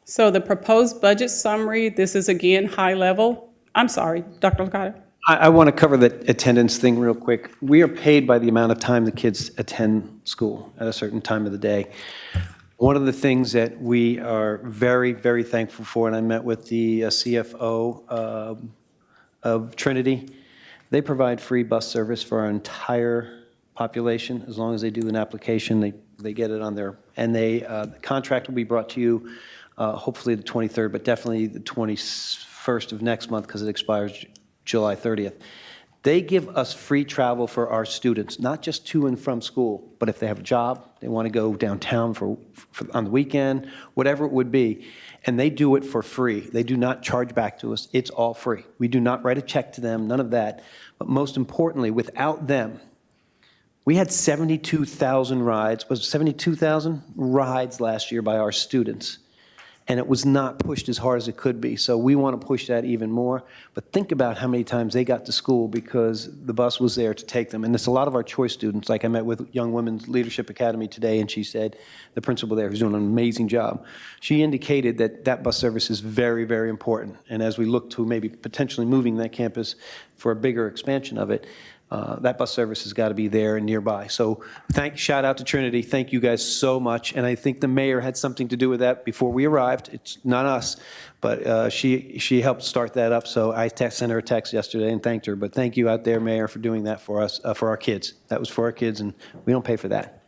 Speaker 15: So the proposed budget summary, this is again high level. I'm sorry, Dr. Licata.
Speaker 5: I want to cover the attendance thing real quick. We are paid by the amount of time the kids attend school at a certain time of the day. One of the things that we are very, very thankful for, and I met with the CFO of Trinity, they provide free bus service for our entire population. As long as they do an application, they get it on their, and the contract will be brought to you hopefully the 23rd, but definitely the 21st of next month because it expires July 30th. They give us free travel for our students, not just to and from school, but if they have a job, they want to go downtown for on the weekend, whatever it would be, and they do it for free. They do not charge back to us. It's all free. We do not write a check to them, none of that. But most importantly, without them, we had 72,000 rides, was it 72,000 rides last year by our students. And it was not pushed as hard as it could be. So we want to push that even more. But think about how many times they got to school because the bus was there to take them. And it's a lot of our choice students. Like I met with Young Women's Leadership Academy today, and she said, the principal there who's doing an amazing job, she indicated that that bus service is very, very important. And as we look to maybe potentially moving that campus for a bigger expansion of it, that bus service has got to be there and nearby. So shout out to Trinity. Thank you guys so much. And I think the mayor had something to do with that before we arrived. It's not us, but she helped start that up. So I sent her a text yesterday and thanked her. But thank you out there, Mayor, for doing that for us, for our kids. That was for our kids, and we don't pay for that.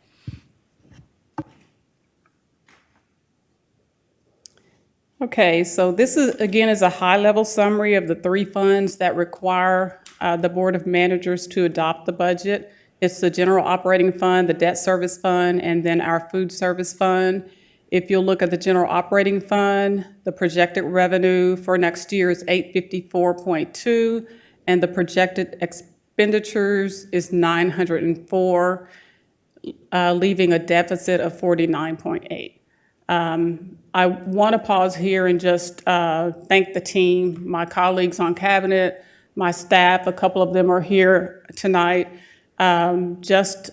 Speaker 15: Okay, so this is, again, is a high-level summary of the three funds that require the Board of Managers to adopt the budget. It's the General Operating Fund, the Debt Service Fund, and then our Food Service Fund. If you'll look at the General Operating Fund, the projected revenue for next year is $854.2, and the projected expenditures is $904, leaving a deficit of $49.8. I want to pause here and just thank the team, my colleagues on cabinet, my staff. A couple of them are here tonight. Just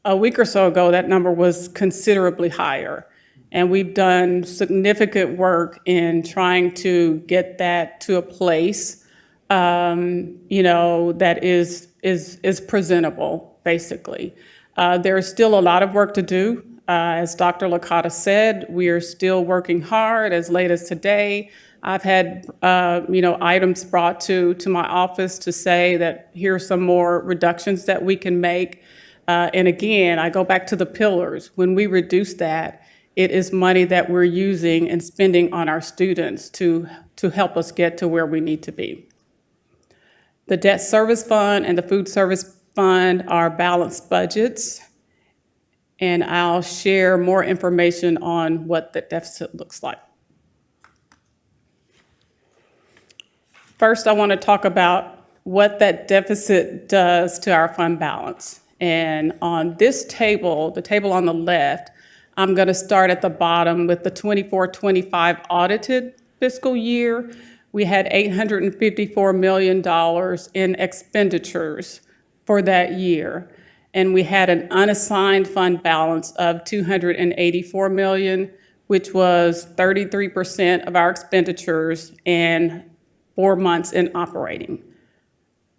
Speaker 15: a week or so ago, that number was considerably higher. And we've done significant work in trying to get that to a place, that is presentable, basically. There is still a lot of work to do. As Dr. Licata said, we are still working hard. As late as today, I've had, items brought to my office to say that here are some more reductions that we can make. And again, I go back to the pillars. When we reduce that, it is money that we're using and spending on our students to help us get to where we need to be. The Debt Service Fund and the Food Service Fund are balanced budgets. And I'll share more information on what the deficit looks like. First, I want to talk about what that deficit does to our fund balance. And on this table, the table on the left, I'm going to start at the bottom with the 24-25 audited fiscal year. We had $854 million in expenditures for that year. And we had an unassigned fund balance of $284 million, which was 33% of our expenditures and 4 months in operating.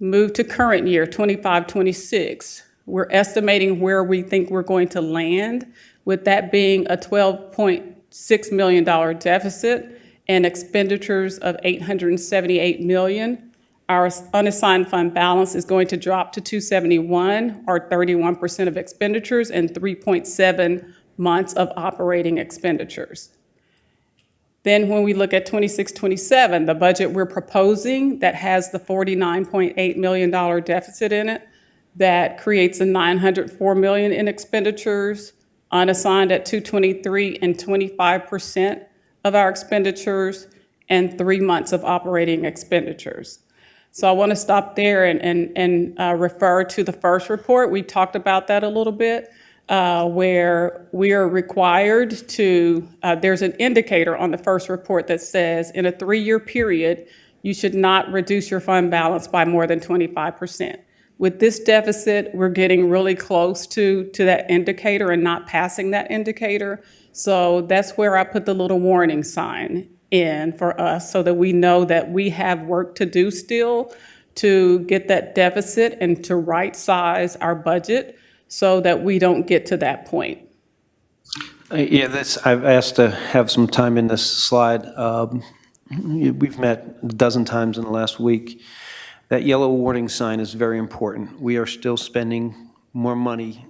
Speaker 15: Move to current year, 25-26. We're estimating where we think we're going to land, with that being a $12.6 million deficit and expenditures of $878 million. Our unassigned fund balance is going to drop to 271, or 31% of expenditures, and 3.7 months of operating expenditures. Then when we look at 26-27, the budget we're proposing that has the $49.8 million deficit in it, that creates a $904 million in expenditures, unassigned at 223 and 25% of our expenditures, and 3 months of operating expenditures. So I want to stop there and refer to the first report. We talked about that a little bit, where we are required to, there's an indicator on the first report that says in a 3-year period, you should not reduce your fund balance by more than 25%. With this deficit, we're getting really close to that indicator and not passing that indicator. So that's where I put the little warning sign in for us, so that we know that we have work to do still to get that deficit and to right size our budget so that we don't get to that point.
Speaker 5: Yeah, I've asked to have some time in this slide. We've met a dozen times in the last week. That yellow warning sign is very important. We are still spending more money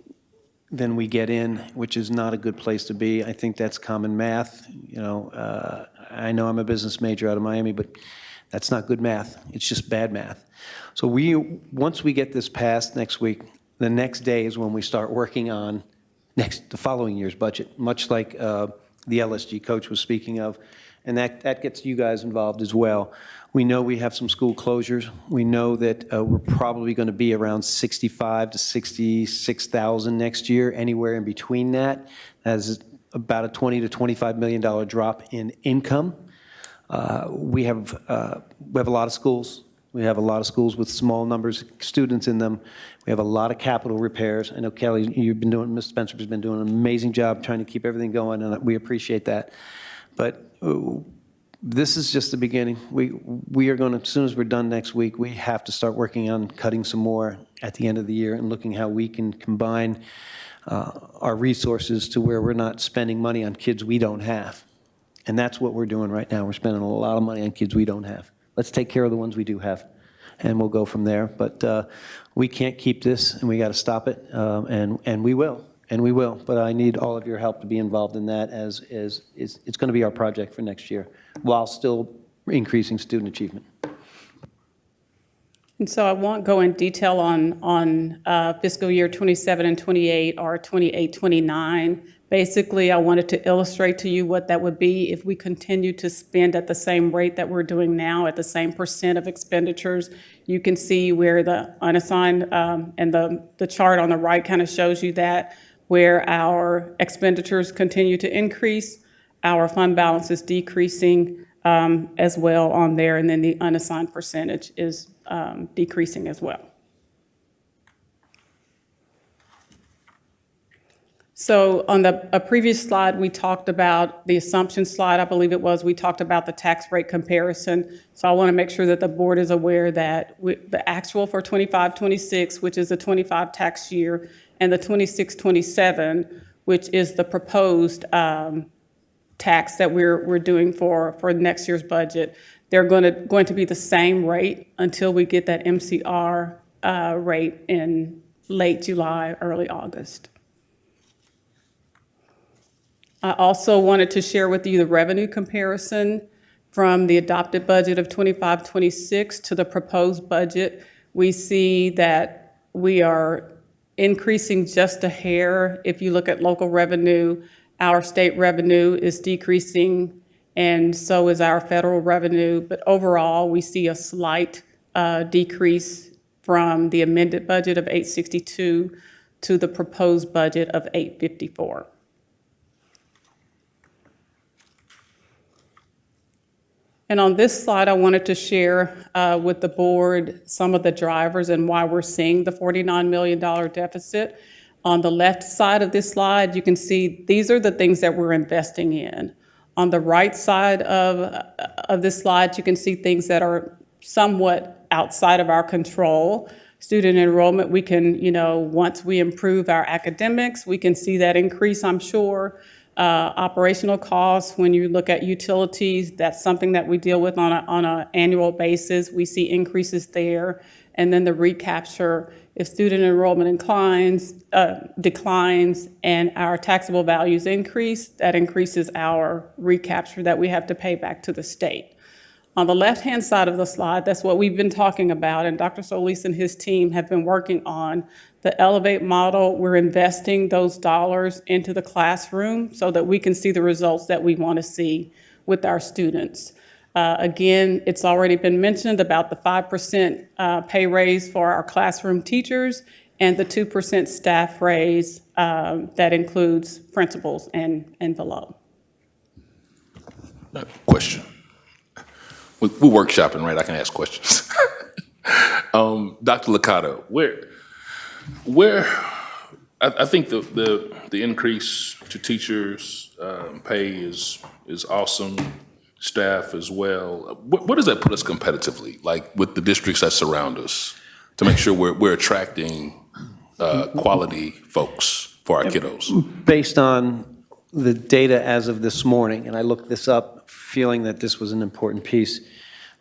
Speaker 5: than we get in, which is not a good place to be. I think that's common math. I know I'm a business major out of Miami, but that's not good math. It's just bad math. So once we get this passed next week, the next day is when we start working on the following year's budget, much like the LSG coach was speaking of, and that gets you guys involved as well. We know we have some school closures. We know that we're probably going to be around 65 to 66,000 next year, anywhere in between that. That's about a $20 to $25 million drop in income. We have a lot of schools. We have a lot of schools with small numbers of students in them. We have a lot of capital repairs. I know Kelly, Mr. Spencer has been doing an amazing job trying to keep everything going, and we appreciate that. But this is just the beginning. We are going to, as soon as we're done next week, we have to start working on cutting some more at the end of the year and looking how we can combine our resources to where we're not spending money on kids we don't have. And that's what we're doing right now. We're spending a lot of money on kids we don't have. Let's take care of the ones we do have, and we'll go from there. But we can't keep this, and we got to stop it, and we will. And we will, but I need all of your help to be involved in that, as it's going to be our project for next year, while still increasing student achievement.
Speaker 15: And so I won't go in detail on fiscal year 27 and 28 or 28, 29. Basically, I wanted to illustrate to you what that would be if we continue to spend at the same rate that we're doing now, at the same percent of expenditures. You can see where the unassigned, and the chart on the right kind of shows you that, where our expenditures continue to increase, our fund balance is decreasing as well on there, and then the unassigned percentage is decreasing as well. So on a previous slide, we talked about the assumption slide, I believe it was, we talked about the tax rate comparison. So I want to make sure that the board is aware that the actual for 25-26, which is the 25 tax year, and the 26-27, which is the proposed tax that we're doing for next year's budget, they're going to be the same rate until we get that MCR rate in late July, early August. I also wanted to share with you the revenue comparison from the adopted budget of 25-26 to the proposed budget. We see that we are increasing just a hair. If you look at local revenue, our state revenue is decreasing, and so is our federal revenue. But overall, we see a slight decrease from the amended budget of 862 to the proposed budget of 854. And on this slide, I wanted to share with the board some of the drivers and why we're seeing the $49 million deficit. On the left side of this slide, you can see these are the things that we're investing in. On the right side of this slide, you can see things that are somewhat outside of our control. Student enrollment, we can, once we improve our academics, we can see that increase, I'm sure. Operational costs, when you look at utilities, that's something that we deal with on an annual basis. We see increases there. And then the recapture, if student enrollment declines and our taxable values increase, that increases our recapture that we have to pay back to the state. On the left-hand side of the slide, that's what we've been talking about, and Dr. Solis and his team have been working on the Elevate model. We're investing those dollars into the classroom so that we can see the results that we want to see with our students. Again, it's already been mentioned about the 5% pay raise for our classroom teachers and the 2% staff raise that includes principals and below.
Speaker 13: Question. We're workshopping, right? I can ask questions. Dr. Licata, I think the increase to teachers' pay is awesome, staff as well. What does that put us competitively, like with the districts that surround us, to make sure we're attracting quality folks for our kiddos?
Speaker 5: Based on the data as of this morning, and I looked this up feeling that this was an important piece,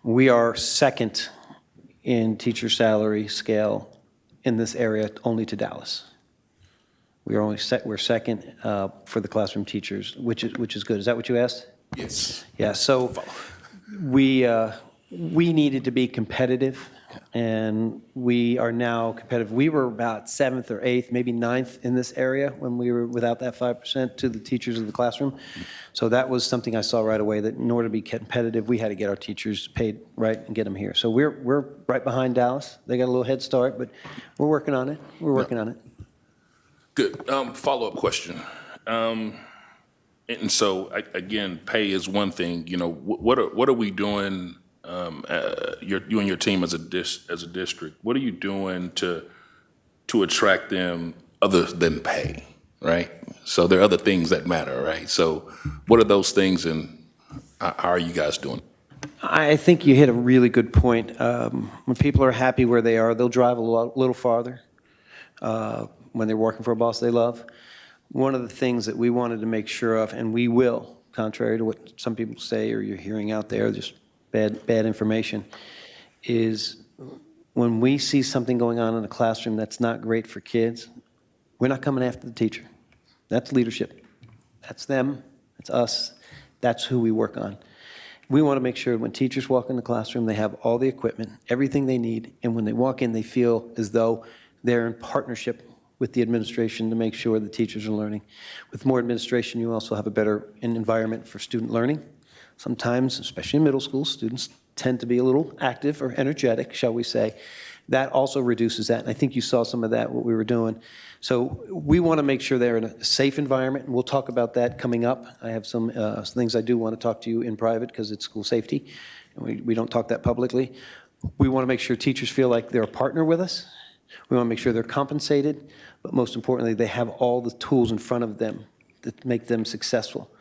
Speaker 5: we are second in teacher salary scale in this area, only to Dallas. We're second for the classroom teachers, which is good. Is that what you asked?
Speaker 13: Yes.
Speaker 5: Yeah. So we needed to be competitive, and we are now competitive. We were about 7th or 8th, maybe 9th in this area when we were without that 5% to the teachers of the classroom. So that was something I saw right away, that in order to be competitive, we had to get our teachers paid right and get them here. So we're right behind Dallas. They got a little head start, but we're working on it. We're working on it. Good.
Speaker 13: Follow-up question. And so, again, pay is one thing. You know, what are we doing? You and your team as a district, what are you doing to attract them other than pay, right? So there are other things that matter, right? So what are those things, and how are you guys doing?
Speaker 5: I think you hit a really good point. When people are happy where they are, they'll drive a little farther when they're working for a boss they love. One of the things that we wanted to make sure of, and we will, contrary to what some people say or you're hearing out there, just bad information, is when we see something going on in a classroom that's not great for kids, we're not coming after the teacher. That's leadership. That's them. That's us. That's who we work on. We want to make sure when teachers walk in the classroom, they have all the equipment, everything they need, and when they walk in, they feel as though they're in partnership with the administration to make sure the teachers are learning. With more administration, you also have a better environment for student learning. Sometimes, especially in middle school, students tend to be a little active or energetic, shall we say. That also reduces that, and I think you saw some of that, what we were doing. So we want to make sure they're in a safe environment, and we'll talk about that coming up. I have some things I do want to talk to you in private because it's school safety, and we don't talk that publicly. We want to make sure teachers feel like they're a partner with us. We want to make sure they're compensated, but most importantly, they have all the tools in front of them that make them successful.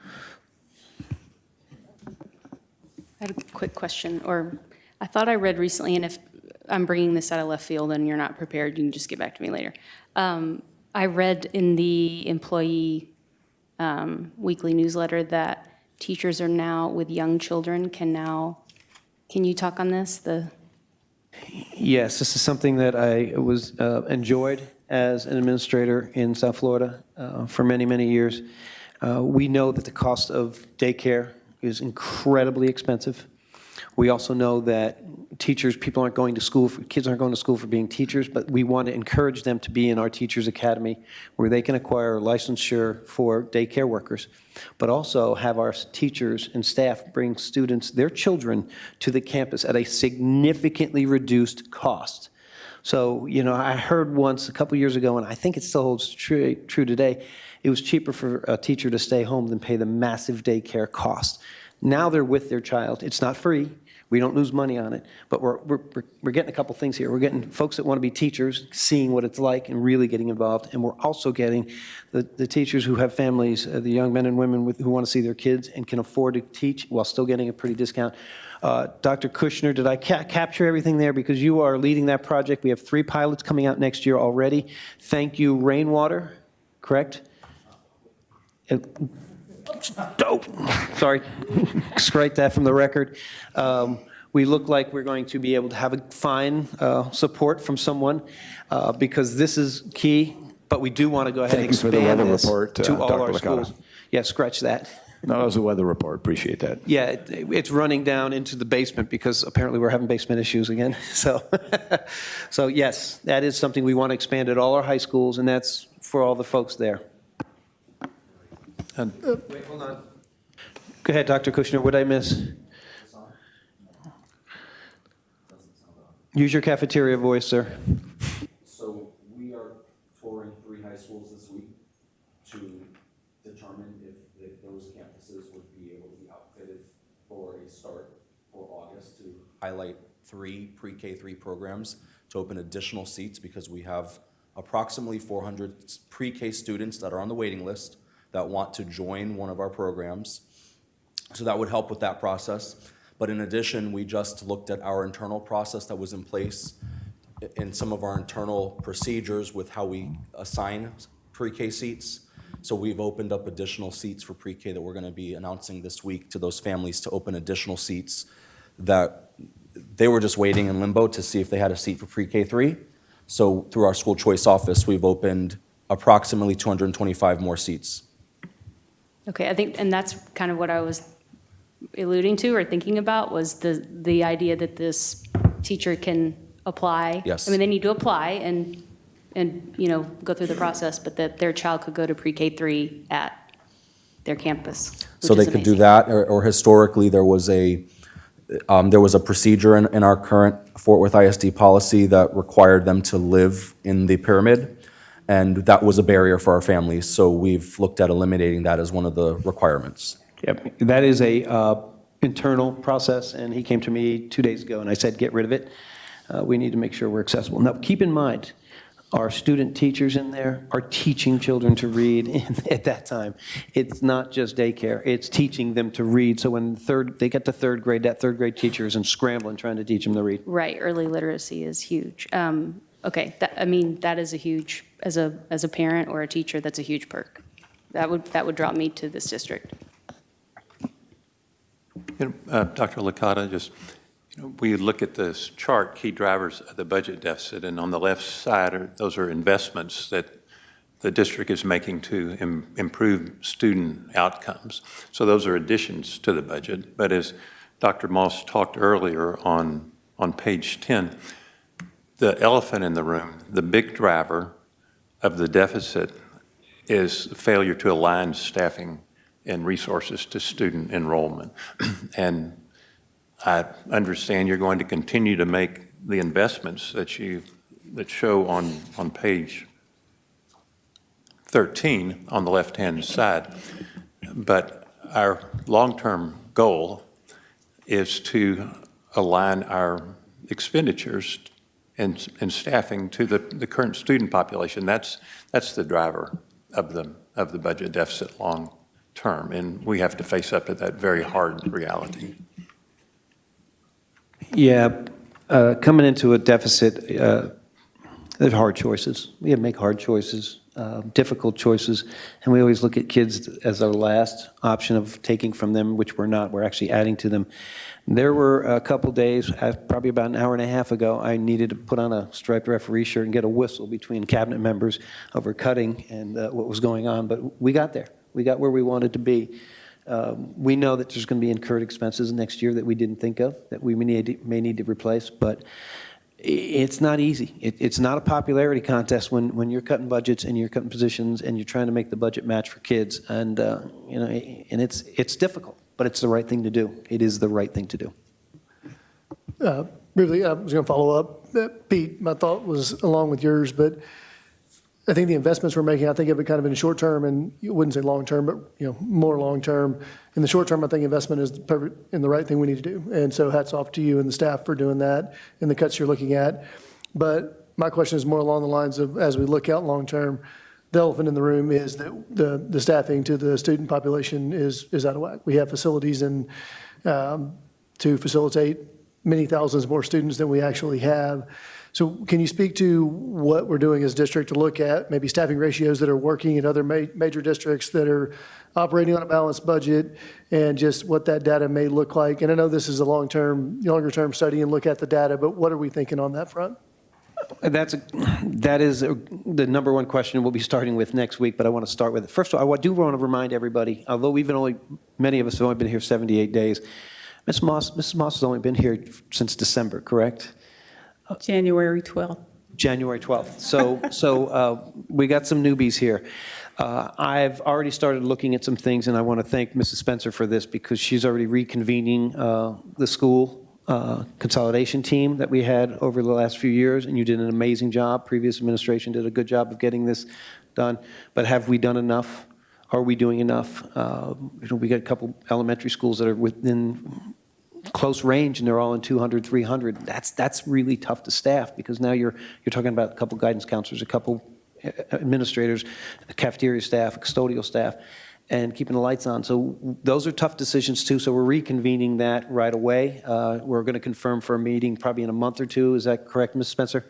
Speaker 7: I had a quick question, or I thought I read recently, and if I'm bringing this out of left field and you're not prepared, you can just get back to me later. I read in the employee weekly newsletter that teachers are now, with young children, can you talk on this?
Speaker 5: Yes, this is something that I was enjoyed as an administrator in South Florida for many, many years. We know that the cost of daycare is incredibly expensive. We also know that people aren't going to school, kids aren't going to school for being teachers, but we want to encourage them to be in our Teachers Academy where they can acquire licensure for daycare workers, but also have our teachers and staff bring students, their children, to the campus at a significantly reduced cost. So, you know, I heard once a couple years ago, and I think it still holds true today, it was cheaper for a teacher to stay home than pay the massive daycare cost. Now they're with their child. It's not free. We don't lose money on it, but we're getting a couple things here. We're getting folks that want to be teachers, seeing what it's like and really getting involved, and we're also getting the teachers who have families, the young men and women who want to see their kids and can afford to teach while still getting a pretty discount. Dr. Kushner, did I capture everything there? Because you are leading that project. We have 3 pilots coming out next year already. Thank you, Rainwater, correct? Sorry, strike that from the record. We look like we're going to be able to have a fine support from someone because this is key, but we do want to go ahead and
Speaker 11: Thank you for the
Speaker 5: expand
Speaker 11: weather
Speaker 5: this
Speaker 11: report,
Speaker 5: to all
Speaker 11: Dr.
Speaker 5: our
Speaker 11: Licata.
Speaker 5: schools. Yeah, scratch that.
Speaker 11: No, that was a weather report. Appreciate that.
Speaker 5: Yeah, it's running down into the basement because apparently we're having basement issues again. So, so yes, that is something we want to expand at all our high schools, and that's for all the folks there. Wait, hold on. Go ahead, Dr. Kushner, what did I miss? Use your cafeteria voice, sir.
Speaker 16: So we are touring 3 high schools this week to determine if those campuses would be able to be outfitted for a start for August to highlight 3 pre-K3 programs to open additional seats because we have approximately 400 pre-K students that are on the waiting list that want to join one of our programs. So that would help with that process. But in addition, we just looked at our internal process that was in place in some of our internal procedures with how we assign pre-K seats. So we've opened up additional seats for pre-K that we're going to be announcing this week to those families to open additional seats that they were just waiting in limbo to see if they had a seat for pre-K3. So through our school choice office, we've opened approximately 225 more seats.
Speaker 7: Okay, I think, and that's kind of what I was alluding to or thinking about was the idea that this teacher can apply.
Speaker 16: Yes.
Speaker 7: I mean, they need to apply and you know, go through the process, but that their child could go to pre-K3 at their campus.
Speaker 16: So they could do that, or historically, there was a procedure in our current Fort Worth ISD policy that required them to live in the pyramid, and that was a barrier for our families. So we've looked at eliminating that as one of the requirements.
Speaker 5: Yep, that is a internal process, and he came to me 2 days ago, and I said, get rid of it. We need to make sure we're accessible. Now, keep in mind, our student teachers in there are teaching children to read at that time. It's not just daycare, it's teaching them to read. So when they get to third grade, that third grade teacher isn't scrambling trying to teach them to read.
Speaker 7: Right, early literacy is huge. Okay, I mean, that is a huge, as a parent or a teacher, that's a huge perk. That would draw me to this district.
Speaker 1: Dr. Licata, just, we look at this chart, key drivers of the budget deficit, and on the left side, those are investments that the district is making to improve student outcomes. So those are additions to the budget. But as Dr. Moss talked earlier on page 10, the elephant in the room, the big driver of the deficit is failure to align staffing and resources to student enrollment. And I understand you're going to continue to make the investments that show on page 13 on the left-hand side. But our long-term goal is to align our expenditures and staffing to the current student population. That's the driver of the budget deficit long term, and we have to face up to that very hard reality.
Speaker 5: Yeah, coming into a deficit, there's hard choices. We have to make hard choices, difficult choices, and we always look at kids as our last option of taking from them, which we're not. We're actually adding to them. There were a couple days, probably about an hour and a half ago, I needed to put on a striped referee shirt and get a whistle between cabinet members over cutting and what was going on, but we got there. We got where we wanted to be. We know that there's going to be incurred expenses next year that we didn't think of, that we may need to replace, but it's not easy. It's not a popularity contest when you're cutting budgets and you're cutting positions and you're trying to make the budget match for kids, and and it's difficult, but it's the right thing to do. It is the right thing to do.
Speaker 17: Briefly, I was going to follow up. Pete, my thought was along with yours, but I think the investments we're making, I think of it kind of in the short term, and you wouldn't say long term, but more long term. In the short term, I think investment is in the right thing we need to do. And so hats off to you and the staff for doing that and the cuts you're looking at. But my question is more along the lines of, as we look out long term, the elephant in the room is that the staffing to the student population is out of whack. We have facilities to facilitate many thousands more students than we actually have. So can you speak to what we're doing as a district to look at maybe staffing ratios that are working in other major districts that are operating on a balanced budget and just what that data may look like? And I know this is a longer-term study and look at the data, but what are we thinking on that front?
Speaker 5: That is the number one question we'll be starting with next week, but I want to start with it. First of all, I do want to remind everybody, although many of us have only been here 78 days, Mrs. Moss has only been here since December, correct?
Speaker 15: January 12th.
Speaker 5: January 12th. So we got some newbies here. I've already started looking at some things, and I want to thank Mrs. Spencer for this because she's already reconvening the school consolidation team that we had over the last few years, and you did an amazing job. Previous administration did a good job of getting this done. But have we done enough? Are we doing enough? We got a couple elementary schools that are within close range, and they're all in 200, 300. That's really tough to staff because now you're talking about a couple guidance counselors, a couple administrators, cafeteria staff, custodial staff, and keeping the lights on. So those are tough decisions too. So we're reconvening that right away. We're going to confirm for a meeting probably in a month or two. Is that correct, Ms. Spencer?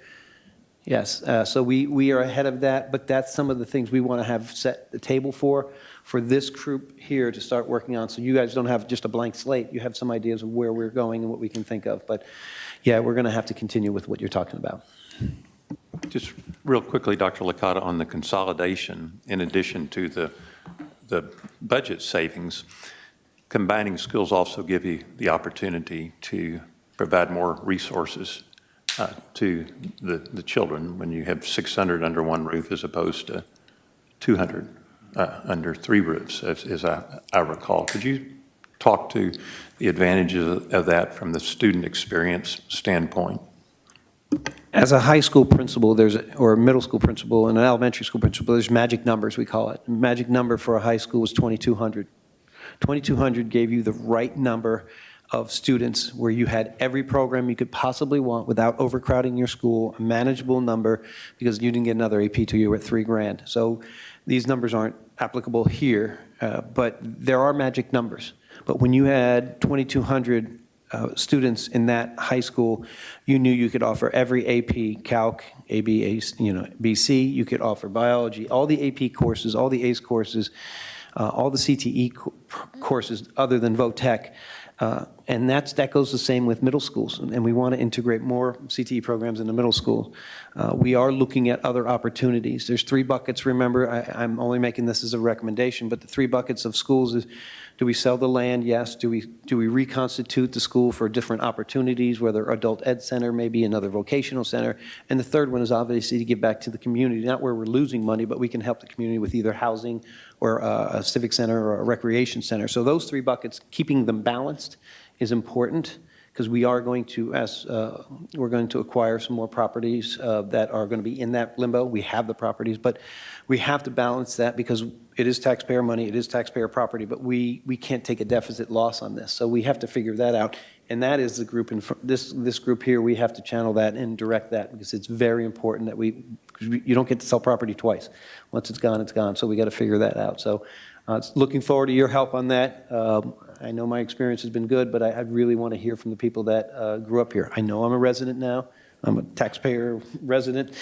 Speaker 5: Yes. So we are ahead of that, but that's some of the things we want to have set the table for this group here to start working on. So you guys don't have just a blank slate. You have some ideas of where we're going and what we can think of. But yeah, we're going to have to continue with what you're talking about.
Speaker 1: Just real quickly, Dr. Licata, on the consolidation, in addition to the budget savings, combining schools also give you the opportunity to provide more resources to the children when you have 600 under one roof as opposed to 200 under three roofs, as I recall. Could you talk to the advantages of that from the student experience standpoint?
Speaker 5: As a high school principal, or a middle school principal and an elementary school principal, there's magic numbers, we call it. The magic number for a high school was 2,200. 2,200 gave you the right number of students where you had every program you could possibly want without overcrowding your school, a manageable number, because you didn't get another AP till you were at $3,000. So these numbers aren't applicable here, but there are magic numbers. But when you had 2,200 students in that high school, you knew you could offer every AP, Calc, AB, BC, you could offer biology, all the AP courses, all the ACE courses, all the CTE courses other than VOTEC. And that goes the same with middle schools, and we want to integrate more CTE programs in the middle school. We are looking at other opportunities. There's three buckets, remember, I'm only making this as a recommendation, but the three buckets of schools is, do we sell the land? Yes. Do we reconstitute the school for different opportunities, whether adult ed center, maybe another vocational center? And the third one is obviously to give back to the community, not where we're losing money, but we can help the community with either housing or a civic center or a recreation center. So those three buckets, keeping them balanced is important because we are going to, we're going to acquire some more properties that are going to be in that limbo. We have the properties, but we have to balance that because it is taxpayer money, it is taxpayer property, but we can't take a deficit loss on this. So we have to figure that out. And that is the group, this group here, we have to channel that and direct that because it's very important that you don't get to sell property twice. Once it's gone, it's gone. So we got to figure that out. So looking forward to your help on that. I know my experience has been good, but I really want to hear from the people that grew up here. I know I'm a resident now. I'm a taxpayer resident.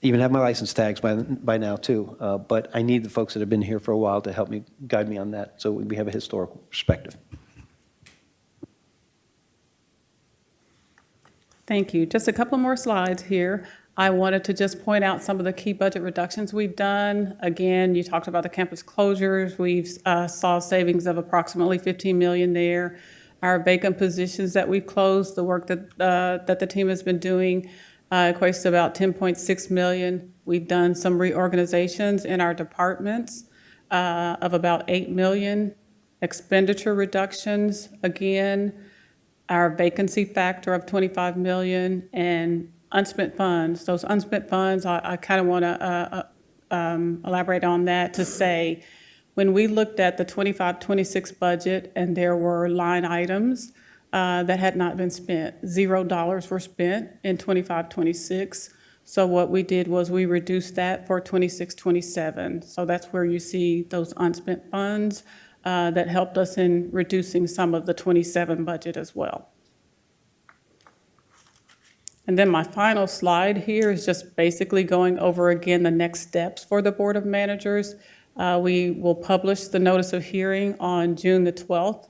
Speaker 5: Even have my license tags by now too. But I need the folks that have been here for a while to help me, guide me on that so we have a historical perspective.
Speaker 15: Thank you. Just a couple more slides here. I wanted to just point out some of the key budget reductions we've done. Again, you talked about the campus closures. We've saw savings of approximately $15 million there. Our vacant positions that we've closed, the work that the team has been doing equates to about $10.6 million. We've done some reorganizations in our departments of about $8 million. Expenditure reductions, again, our vacancy factor of $25 million, and unspent funds. Those unspent funds, I kind of want to elaborate on that to say, when we looked at the 25-26 budget and there were line items that had not been spent, $0 were spent in 25-26. So what we did was we reduced that for 26-27. So that's where you see those unspent funds that helped us in reducing some of the 27 budget as well. And then my final slide here is just basically going over again the next steps for the Board of Managers. We will publish the notice of hearing on June the 12th.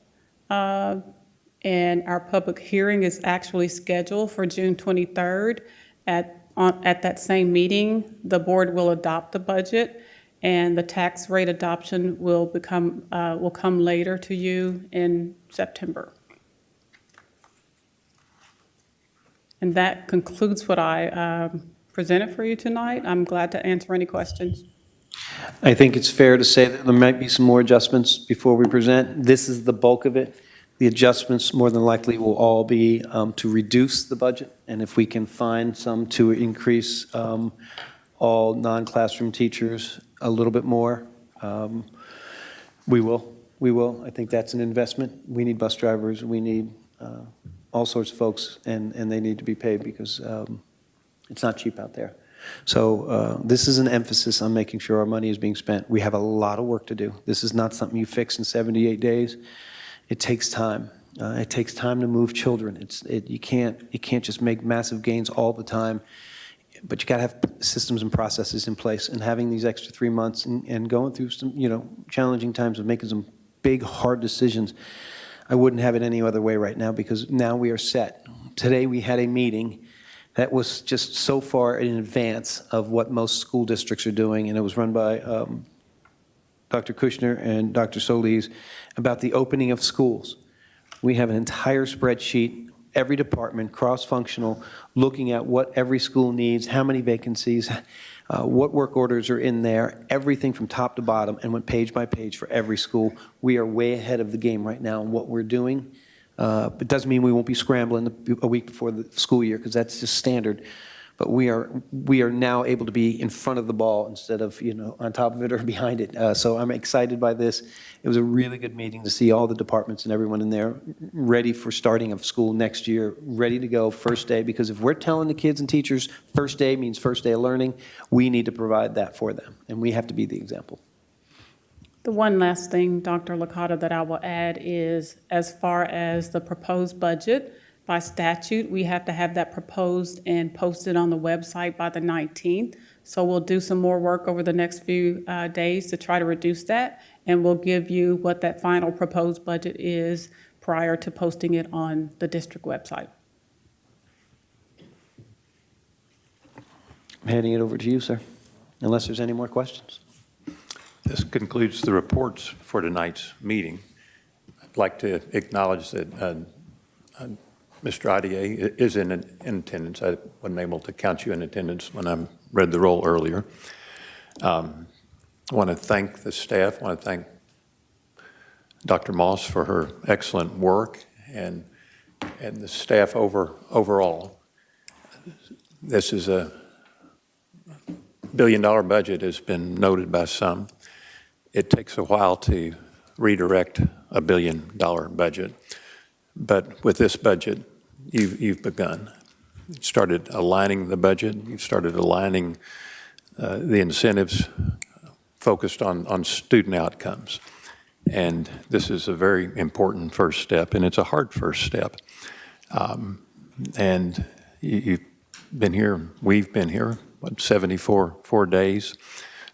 Speaker 15: And our public hearing is actually scheduled for June 23rd. At that same meeting, the board will adopt the budget, and the tax rate adoption will come later to you in September. And that concludes what I presented for you tonight. I'm glad to answer any questions.
Speaker 5: I think it's fair to say that there might be some more adjustments before we present. This is the bulk of it. The adjustments more than likely will all be to reduce the budget, and if we can find some to increase all non-classroom teachers a little bit more, we will. We will. I think that's an investment. We need bus drivers. We need all sorts of folks, and they need to be paid because it's not cheap out there. So this is an emphasis on making sure our money is being spent. We have a lot of work to do. This is not something you fix in 78 days. It takes time. It takes time to move children. You can't just make massive gains all the time, but you got to have systems and processes in place. And having these extra 3 months and going through some challenging times of making some big hard decisions, I wouldn't have it any other way right now because now we are set. Today we had a meeting that was just so far in advance of what most school districts are doing, and it was run by Dr. Kushner and Dr. Solis about the opening of schools. We have an entire spreadsheet, every department, cross-functional, looking at what every school needs, how many vacancies, what work orders are in there, everything from top to bottom, and went page by page for every school. We are way ahead of the game right now in what we're doing. It doesn't mean we won't be scrambling a week before the school year, because that's just standard. But we are now able to be in front of the ball instead of on top of it or behind it. So I'm excited by this. It was a really good meeting to see all the departments and everyone in there ready for starting of school next year, ready to go first day. Because if we're telling the kids and teachers first day means first day of learning, we need to provide that for them, and we have to be the example.
Speaker 15: The one last thing, Dr. Licata, that I will add is as far as the proposed budget, by statute, we have to have that proposed and posted on the website by the 19th. So we'll do some more work over the next few days to try to reduce that, and we'll give you what that final proposed budget is prior to posting it on the district website.
Speaker 5: I'm handing it over to you, sir, unless there's any more questions.
Speaker 1: This concludes the reports for tonight's meeting. I'd like to acknowledge that Mr. Adier is in attendance. I wasn't able to count you in attendance when I read the roll earlier. I want to thank the staff. I want to thank Dr. Moss for her excellent work and the staff overall. This is a billion-dollar budget, has been noted by some. It takes a while to redirect a billion-dollar budget, but with this budget, you've begun. You started aligning the budget. You've started aligning the incentives focused on student outcomes. And this is a very important first step, and it's a hard first step. And you've been here, we've been here, 74 days.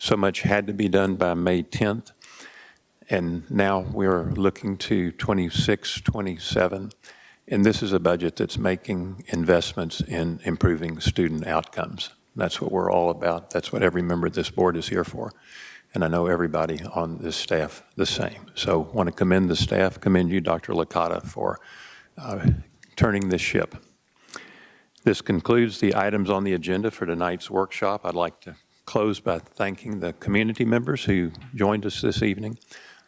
Speaker 1: So much had to be done by May 10th. And now we're looking to 26, 27. And this is a budget that's making investments in improving student outcomes. That's what we're all about. That's what every member of this board is here for. And I know everybody on this staff the same. So I want to commend the staff, commend you, Dr. Licata, for turning this ship. This concludes the items on the agenda for tonight's workshop. I'd like to close by thanking the community members who joined us this evening.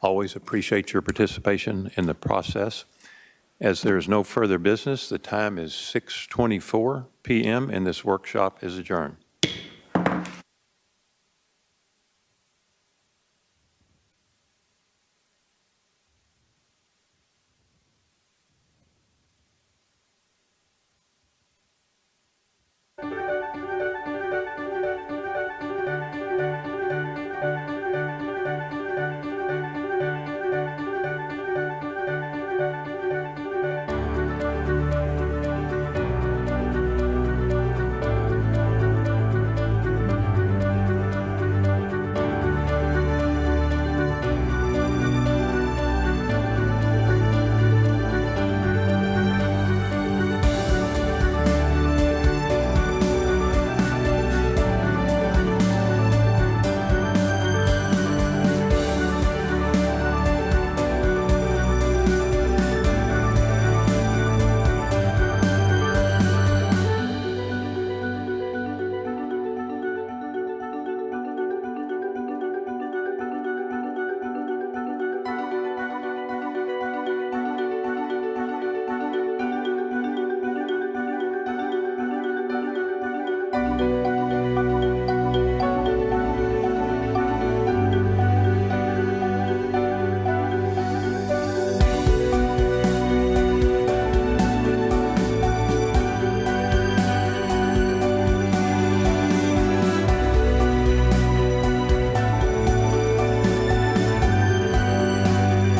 Speaker 1: Always appreciate your participation in the process. As there is no further business, the time is 6:24 p.m. and this workshop is adjourned.